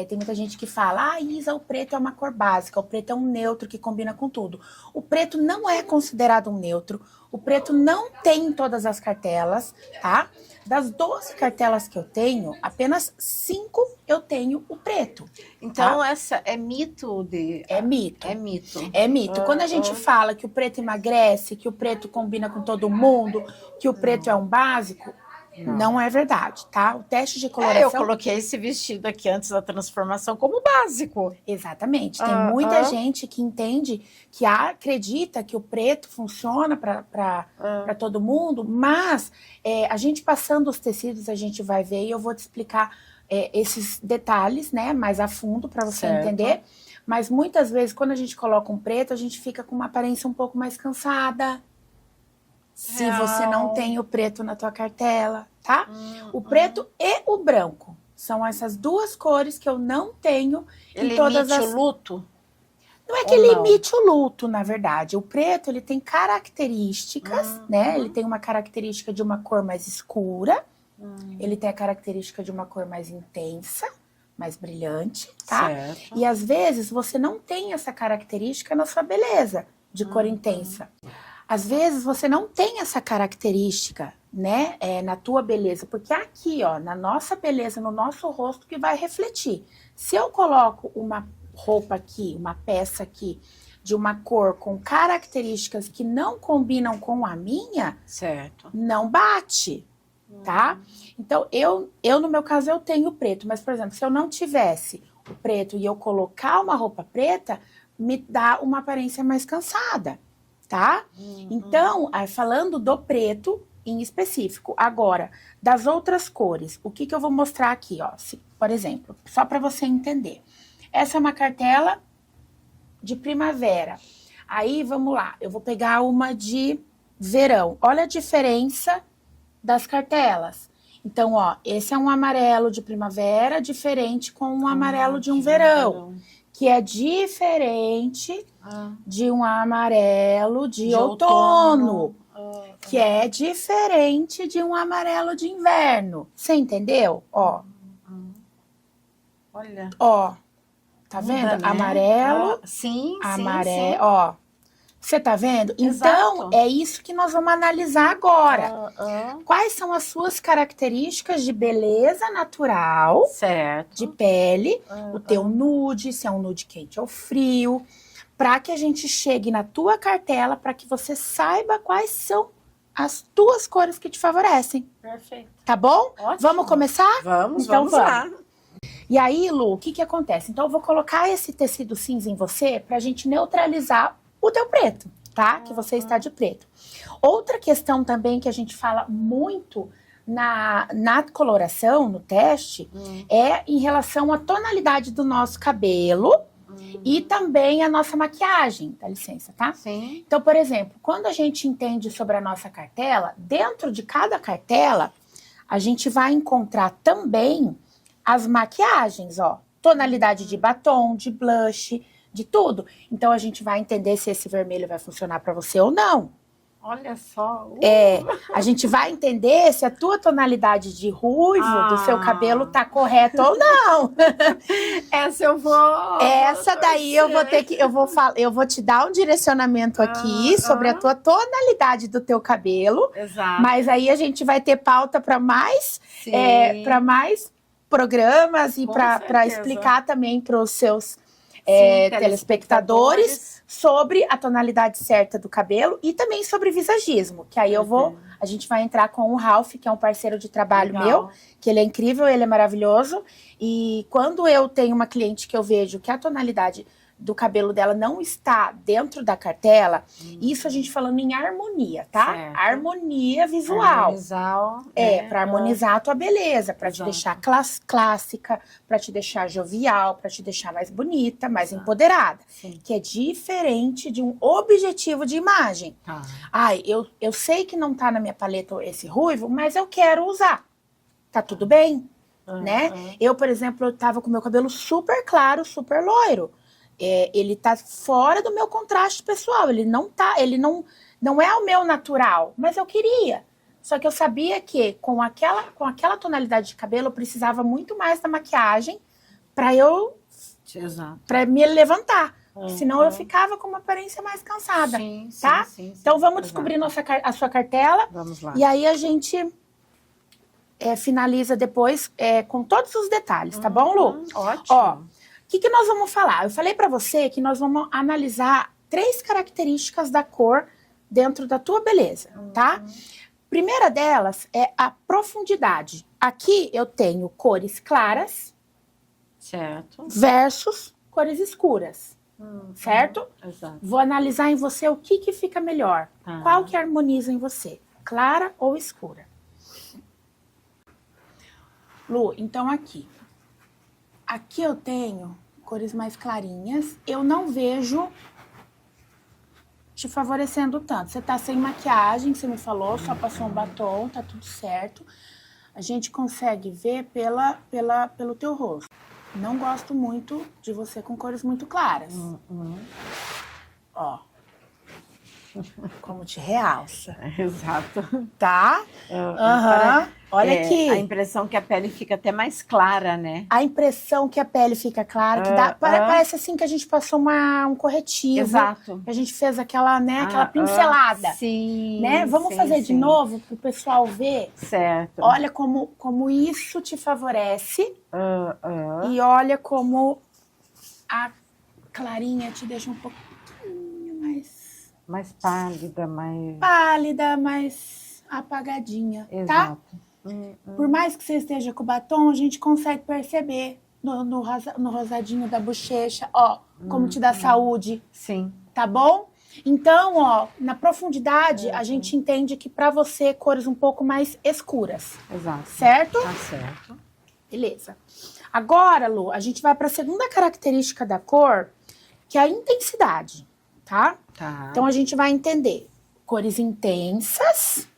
tem muita gente que fala, Isa, o preto é uma cor básica, o preto é um neutro que combina com tudo. O preto não é considerado um neutro, o preto não tem em todas as cartelas, tá? Das 12 cartelas que eu tenho, apenas 5 eu tenho o preto. Então, tá? essa é mito de... É mito. É mito. É mito. Quando a gente fala que o preto emagrece, que o preto combina com todo mundo, que o preto é um básico, Não é verdade, tá? O teste de coloração... Eu coloquei esse vestido aqui antes da transformação como básico. Exatamente. Tem muita gente que entende, que acredita que o preto funciona para todo mundo, mas a gente passando os tecidos, a gente vai ver e eu vou te explicar esses detalhes, né, mais a fundo para você entender. Mas muitas vezes, quando a gente coloca um preto, a gente fica com uma aparência um pouco mais cansada. Se você não tem o preto na tua cartela, tá? O preto e o branco. São essas duas cores que eu não tenho em todas as... o luto? Não é que ele imite o luto, na verdade. O preto, ele tem características, né? Ele tem uma característica de uma cor mais escura. Ele tem a característica de uma cor mais intensa, mais brilhante, tá? Certo. E às vezes você não tem essa característica na sua beleza de cor intensa. Às vezes você não tem essa característica, né, na tua beleza, porque aqui, ó, na nossa beleza, no nosso rosto que vai refletir. Se eu coloco uma roupa aqui, uma peça aqui, de uma cor com características que não combinam com a minha, não bate, tá? Então, eu no meu caso, eu tenho preto, mas, por exemplo, se eu não tivesse o preto e eu colocar uma roupa preta, me dá uma aparência mais cansada. Tá? Então, falando do preto em específico. Agora, das outras cores, o que eu vou mostrar aqui, ó? Por exemplo, só para você entender. Essa é uma cartela de primavera. Aí, vamos lá, eu vou pegar uma de verão. Olha a diferença das cartelas. Então, ó, esse é um amarelo de primavera, diferente com um amarelo de um verão. Que é diferente de um amarelo de outono. Que é diferente de um amarelo de inverno. Você entendeu? Ó. Olha. Ó. Tá vendo? Né? Amarelo. Sim, amarelo. sim. Ó. Você tá vendo? Então, é isso que nós vamos analisar agora. Quais são as suas características de beleza natural, de pele, o teu nude, se é um nude quente ou frio, para que a gente chegue na tua cartela, para que você saiba quais são as tuas cores que te favorecem. Perfeito. Tá bom? Ótimo. Vamos começar? Vamos, então, vamos lá. E aí, Lu, o que acontece? Então, eu vou colocar esse tecido cinza em você pra gente neutralizar o teu preto, tá? Que você está de preto. Outra questão também que a gente fala muito na coloração, no teste, é em relação à tonalidade do nosso cabelo e também a nossa maquiagem. Dá licença, tá? Sim. Então, por exemplo, quando a gente entende sobre a nossa cartela, dentro de cada cartela, a gente vai encontrar também as maquiagens, ó. Tonalidade de batom, de blush, de tudo. Então, a gente vai entender se esse vermelho vai funcionar para você ou não. Olha só. A gente vai entender se a tua tonalidade de ruivo do seu cabelo tá correta ou não. Essa eu vou. Essa daí eu vou ter que. Eu vou te dar um direcionamento aqui sobre a tua tonalidade do teu cabelo. Exato. Mas aí a gente vai ter pauta para mais, mais programas e para explicar também para os seus telespectadores sobre a tonalidade certa do cabelo e também sobre visagismo, que aí a gente vai entrar com o Ralph, que é um parceiro de trabalho meu, que ele é incrível, ele é maravilhoso, e quando eu tenho uma cliente que eu vejo que a tonalidade do cabelo dela não está dentro da cartela, isso a gente falando em harmonia, tá? Certo. Harmonia visual. Harmonizar, para harmonizar a tua beleza, para te deixar clássica, para te deixar jovial, para te deixar mais bonita, mais empoderada. Sim. Que é diferente de um objetivo de imagem. Ai, eu sei que não tá na minha paleta esse ruivo, mas eu quero usar. Tá tudo bem, né? Eu, por exemplo, eu tava com meu cabelo super claro, super loiro. Ele tá fora do meu contraste pessoal, ele não é o meu natural, mas eu queria. Só que eu sabia que com aquela tonalidade de cabelo eu precisava muito mais da maquiagem para me levantar. Senão eu ficava com uma aparência mais cansada, tá? Sim, então vamos descobrir a sua cartela. Vamos lá. E aí a gente finaliza depois com todos os detalhes, tá bom, Lu? Ótimo. Ó, o que nós vamos falar? Eu falei para você que nós vamos analisar 3 características da cor dentro da tua beleza, tá? primeira delas é a profundidade. Aqui eu tenho cores claras, certo, versus cores escuras, certo? Exato. Vou analisar em você o que fica melhor. Tá. Qual que harmoniza em você? Clara ou escura? Lu, então aqui. Aqui eu tenho cores mais clarinhas. Eu não vejo te favorecendo tanto. Você tá sem maquiagem, você me falou, só passou um batom, tá tudo certo. A gente consegue ver pelo teu rosto. Não gosto muito de você com cores muito claras. Ó. Como te realça. Exato. Tá? Olha aqui. A impressão que a pele fica até mais clara, né? A impressão que a pele fica clara, que dá, parece assim que a gente passou um corretivo. Exato. Que a gente fez aquela, né, aquela pincelada. Sim. Né? Vamos fazer de novo para o pessoal ver? Certo. Olha como isso te favorece. E olha como a clarinha te deixa um pouquinho mais pálida, mais apagadinha. Exato. Tá? Por mais que você esteja com batom, a gente consegue perceber no rosadinho da bochecha, ó, como te dá saúde. Sim. Tá bom? Então, ó, na profundidade, a gente entende que pra você, cores um pouco mais escuras. Exato. Certo? Tá certo. Beleza. Agora, Lu, a gente vai pra segunda característica da cor, que é a intensidade, tá? Tá. Então, a gente vai entender cores intensas.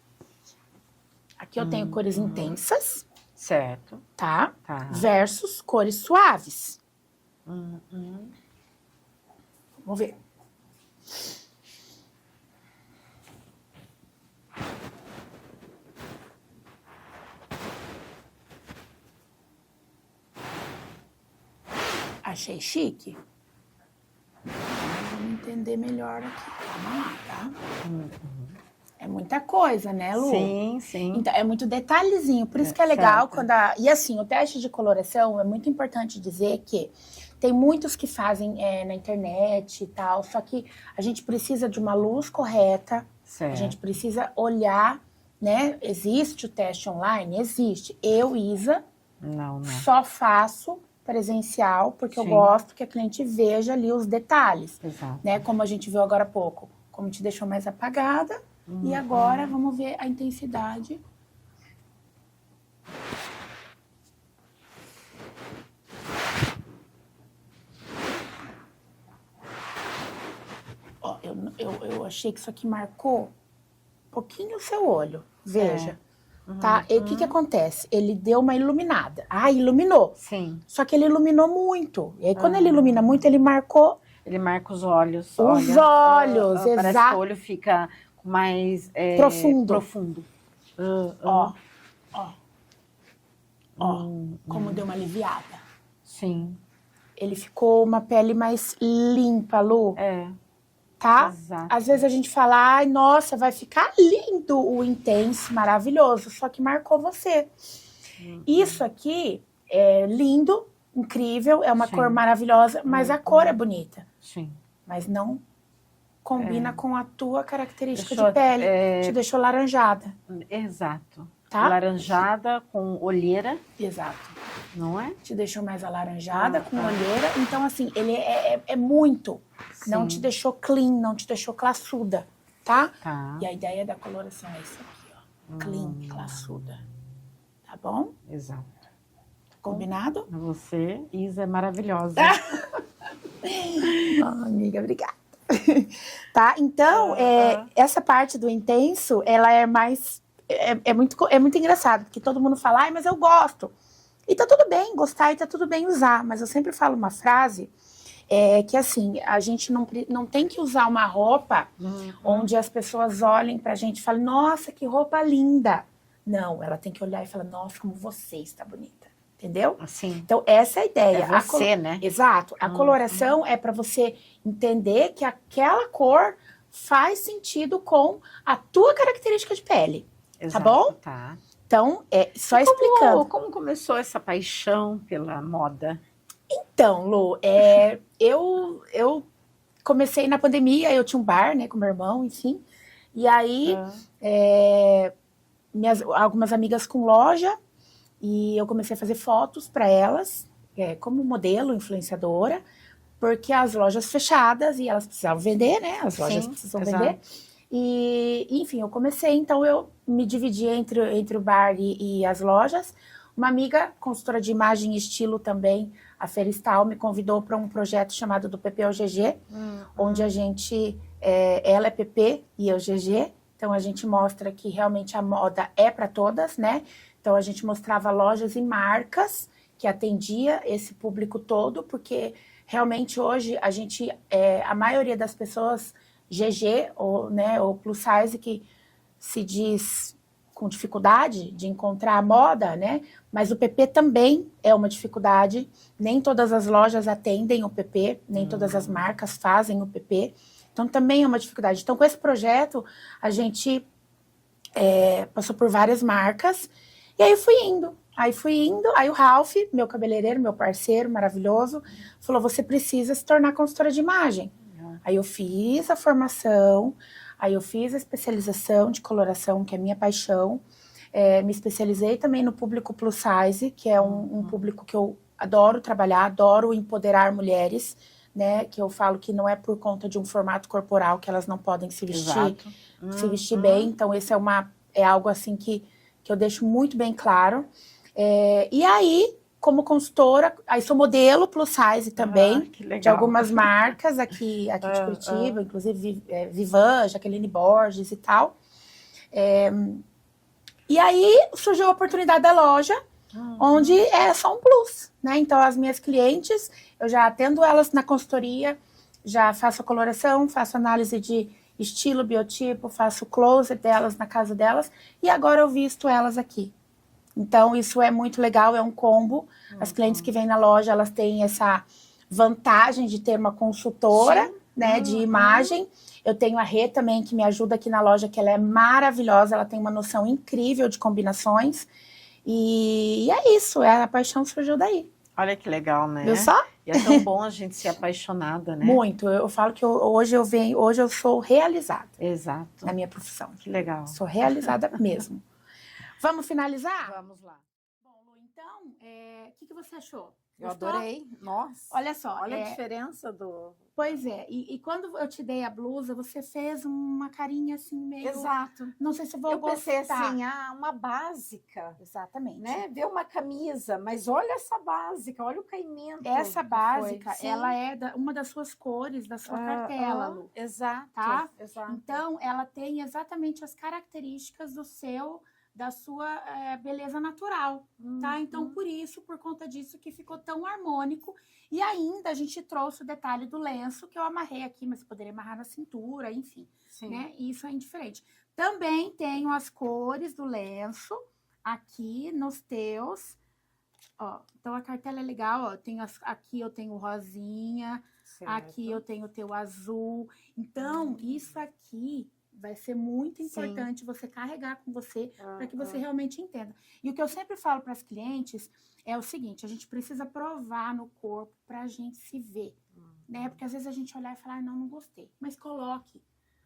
Aqui eu tenho cores intensas. Certo. Tá? Tá. Versus cores suaves. Vamos ver. Achei chique? Vamos entender melhor aqui. Calma lá, tá? É muita coisa, né, Lu? Sim, sim. Então, é muito detalhezinho. Por isso que é legal quando E assim, o teste de coloração é muito importante dizer que tem muitos que fazem na internet e tal, só que a gente precisa de uma luz correta. Certo. A gente precisa olhar, né? Existe o teste online? Existe. Eu, Isa, não. Só faço presencial, porque eu gosto que a cliente veja ali os detalhes. Exato. Né? Como a gente viu agora há pouco. Como te deixou mais apagada. E agora, vamos ver a intensidade. Ó, eu achei que isso aqui marcou um pouquinho o seu olho. Veja. Tá? E o que acontece? Ele deu uma iluminada. Ah, iluminou. Sim. Só que ele iluminou muito. E aí, quando ele ilumina muito, ele marcou... Ele marca os olhos. Os olhos, exato. Parece que o olho fica mais... profundo. Ó. Como deu uma aliviada. Sim. Ele ficou uma pele mais limpa, Lu. Tá? Exato. Às vezes a gente fala, ai, nossa, vai ficar lindo o intenso, maravilhoso. Só que marcou você. Isso aqui é lindo, incrível, é uma cor maravilhosa, mas a cor é bonita. Sim. Mas não combina com a tua característica de pele. Te deixou laranjada. Exato. Tá? Laranjada com olheira. Exato. Não é? Te deixou mais alaranjada, com olheira. Então, assim, ele é muito. Sim. Não te deixou clean, não te deixou classuda, tá? Tá. E a ideia da coloração é isso aqui, ó. Clean, classuda. Tá bom? Exato. Combinado? Você, Isa, é maravilhosa. Amiga, obrigada. Tá? Então, essa parte do intenso, ela é mais... É muito engraçado, porque todo mundo fala, ai, mas eu gosto. E tá tudo bem gostar e tá tudo bem usar. Mas eu sempre falo uma frase que, assim, a gente não tem que usar uma roupa onde as pessoas olhem pra gente e falem, nossa, que roupa linda. Não, ela tem que olhar e falar, nossa, como você está bonita. Entendeu? Assim. Então, essa é a ideia. É você, né? Exato. A coloração é pra você entender que aquela cor faz sentido com a tua característica de pele. Exato, tá bom? Tá. Então, só explicando. Como começou essa paixão pela moda? Então, Lu, eu comecei na pandemia, eu tinha um bar, né, com meu irmão, enfim. E aí, algumas amigas com loja, e eu comecei a fazer fotos para elas, como modelo, influenciadora, porque as lojas fechadas e elas precisavam vender, né? As lojas precisam vender. E, enfim, eu comecei, então eu me dividi entre o bar e as lojas. Uma amiga, consultora de imagem e estilo também, a Feristal, me convidou para um projeto chamado do PP ao GG, onde a gente, ela é PP e eu GG, então a gente mostra que realmente a moda é para todas, né? Então a gente mostrava lojas e marcas que atendia esse público todo, porque realmente hoje a maioria das pessoas GG ou plus size que se diz com dificuldade de encontrar a moda, né? Mas o PP também é uma dificuldade. Nem todas as lojas atendem o PP, nem todas as marcas fazem o PP. Então também é uma dificuldade. Então com esse projeto a gente passou por várias marcas e aí fui indo. Aí o Ralph, meu cabeleireiro, meu parceiro maravilhoso, falou: você precisa se tornar consultora de imagem. Aí eu fiz a formação, aí eu fiz a especialização de coloração, que é a minha paixão. Me especializei também no público plus size, que é um público que eu adoro trabalhar, adoro empoderar mulheres, né? Que eu falo que não é por conta de um formato corporal que elas não podem se vestir bem. Então esse é algo assim que eu deixo muito bem claro. E aí, como consultora, aí sou modelo plus size também, de algumas marcas aqui de Curitiba, inclusive Vivan, Jaqueline Borges e tal. E aí surgiu a oportunidade da loja, onde é só um plus, né? Então as minhas clientes, eu já atendo elas na consultoria, já faço a coloração, faço análise de estilo, biotipo, faço closet delas na casa delas, e agora eu visto elas aqui. Então, isso é muito legal, é um combo. As clientes que vêm na loja, elas têm essa vantagem de ter uma consultora, né, de imagem. Eu tenho a Rê também, que me ajuda aqui na loja, que ela é maravilhosa, ela tem uma noção incrível de combinações. E é isso, a paixão surgiu daí. Olha que legal, né? Viu só? E é tão bom a gente ser apaixonada, né? Muito. Eu falo que hoje eu sou realizada. Exato. Na minha profissão. Que legal. Sou realizada mesmo. Vamos finalizar? Vamos lá. Bom, Lu, então, o que você achou? Eu Gostou? adorei. Nossa. Olha só. Olha a diferença do... Pois é. E quando eu te dei a blusa, você fez uma carinha assim meio... Exato. Não sei se eu vou Eu pensei gostar. assim, uma básica. Exatamente. Né? Ver uma camisa, mas olha essa básica, olha o caimento. Essa que básica, foi. ela é uma das suas cores, da sua cartela, Lu. Exato. Tá? Exato. Então, ela tem exatamente as características da sua beleza natural, tá? Então, por conta disso que ficou tão harmônico. E ainda a gente trouxe o detalhe do lenço, que eu amarrei aqui, mas poderia amarrar na cintura, enfim, né? E isso é indiferente. Também tenho as cores do lenço aqui nos teus, ó. Então, a cartela é legal, ó. Aqui eu tenho rosinha, aqui eu tenho o teu azul. Então, isso aqui... vai ser muito importante você carregar com você para que você realmente entenda. E o que eu sempre falo para as clientes é o seguinte: a gente precisa provar no corpo para a gente se ver, né? Porque às vezes a gente olhar e falar, não gostei. Mas coloque.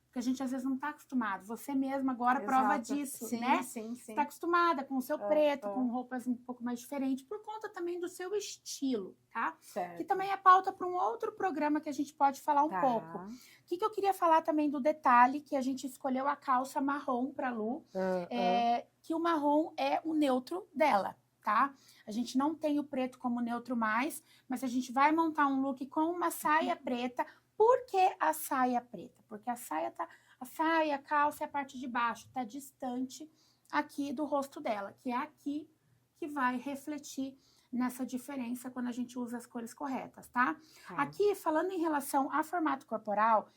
Porque a gente às vezes não está acostumado. Você mesma agora prova disso, né? Sim. Você está acostumada com o seu preto, com roupas um pouco mais diferentes, por conta também do seu estilo, tá? Certo. Que também é pauta para um outro programa que a gente pode falar um pouco. O que eu queria falar também do detalhe, que a gente escolheu a calça marrom para Lu, que o marrom é o neutro dela, tá? A gente não tem o preto como neutro mais, mas a gente vai montar um look com uma saia preta. Por que a saia preta? Porque a saia, a calça é a parte de baixo, tá distante aqui do rosto dela, que é aqui que vai refletir nessa diferença quando a gente usa as cores corretas, tá? Aqui, falando em relação a formato corporal,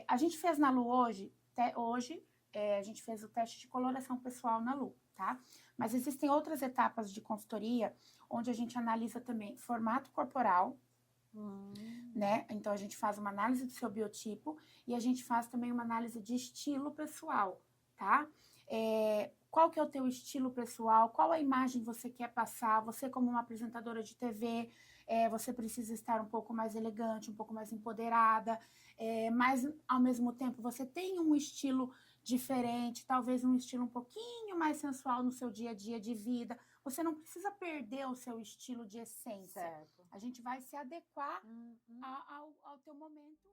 a gente fez na Lu hoje, a gente fez o teste de coloração pessoal na Lu, tá? Mas existem outras etapas de consultoria, onde a gente analisa também formato corporal, né? Então, a gente faz uma análise do seu biotipo e a gente faz também uma análise de estilo pessoal, tá? Qual que é o teu estilo pessoal? Qual a imagem você quer passar? Você, como uma apresentadora de TV, você precisa estar um pouco mais elegante, um pouco mais empoderada, mas, ao mesmo tempo, você tem um estilo diferente, talvez um estilo um pouquinho mais sensual no seu dia a dia de vida. Você não precisa perder o seu estilo de essência. Certo. A gente vai se adequar ao teu momento.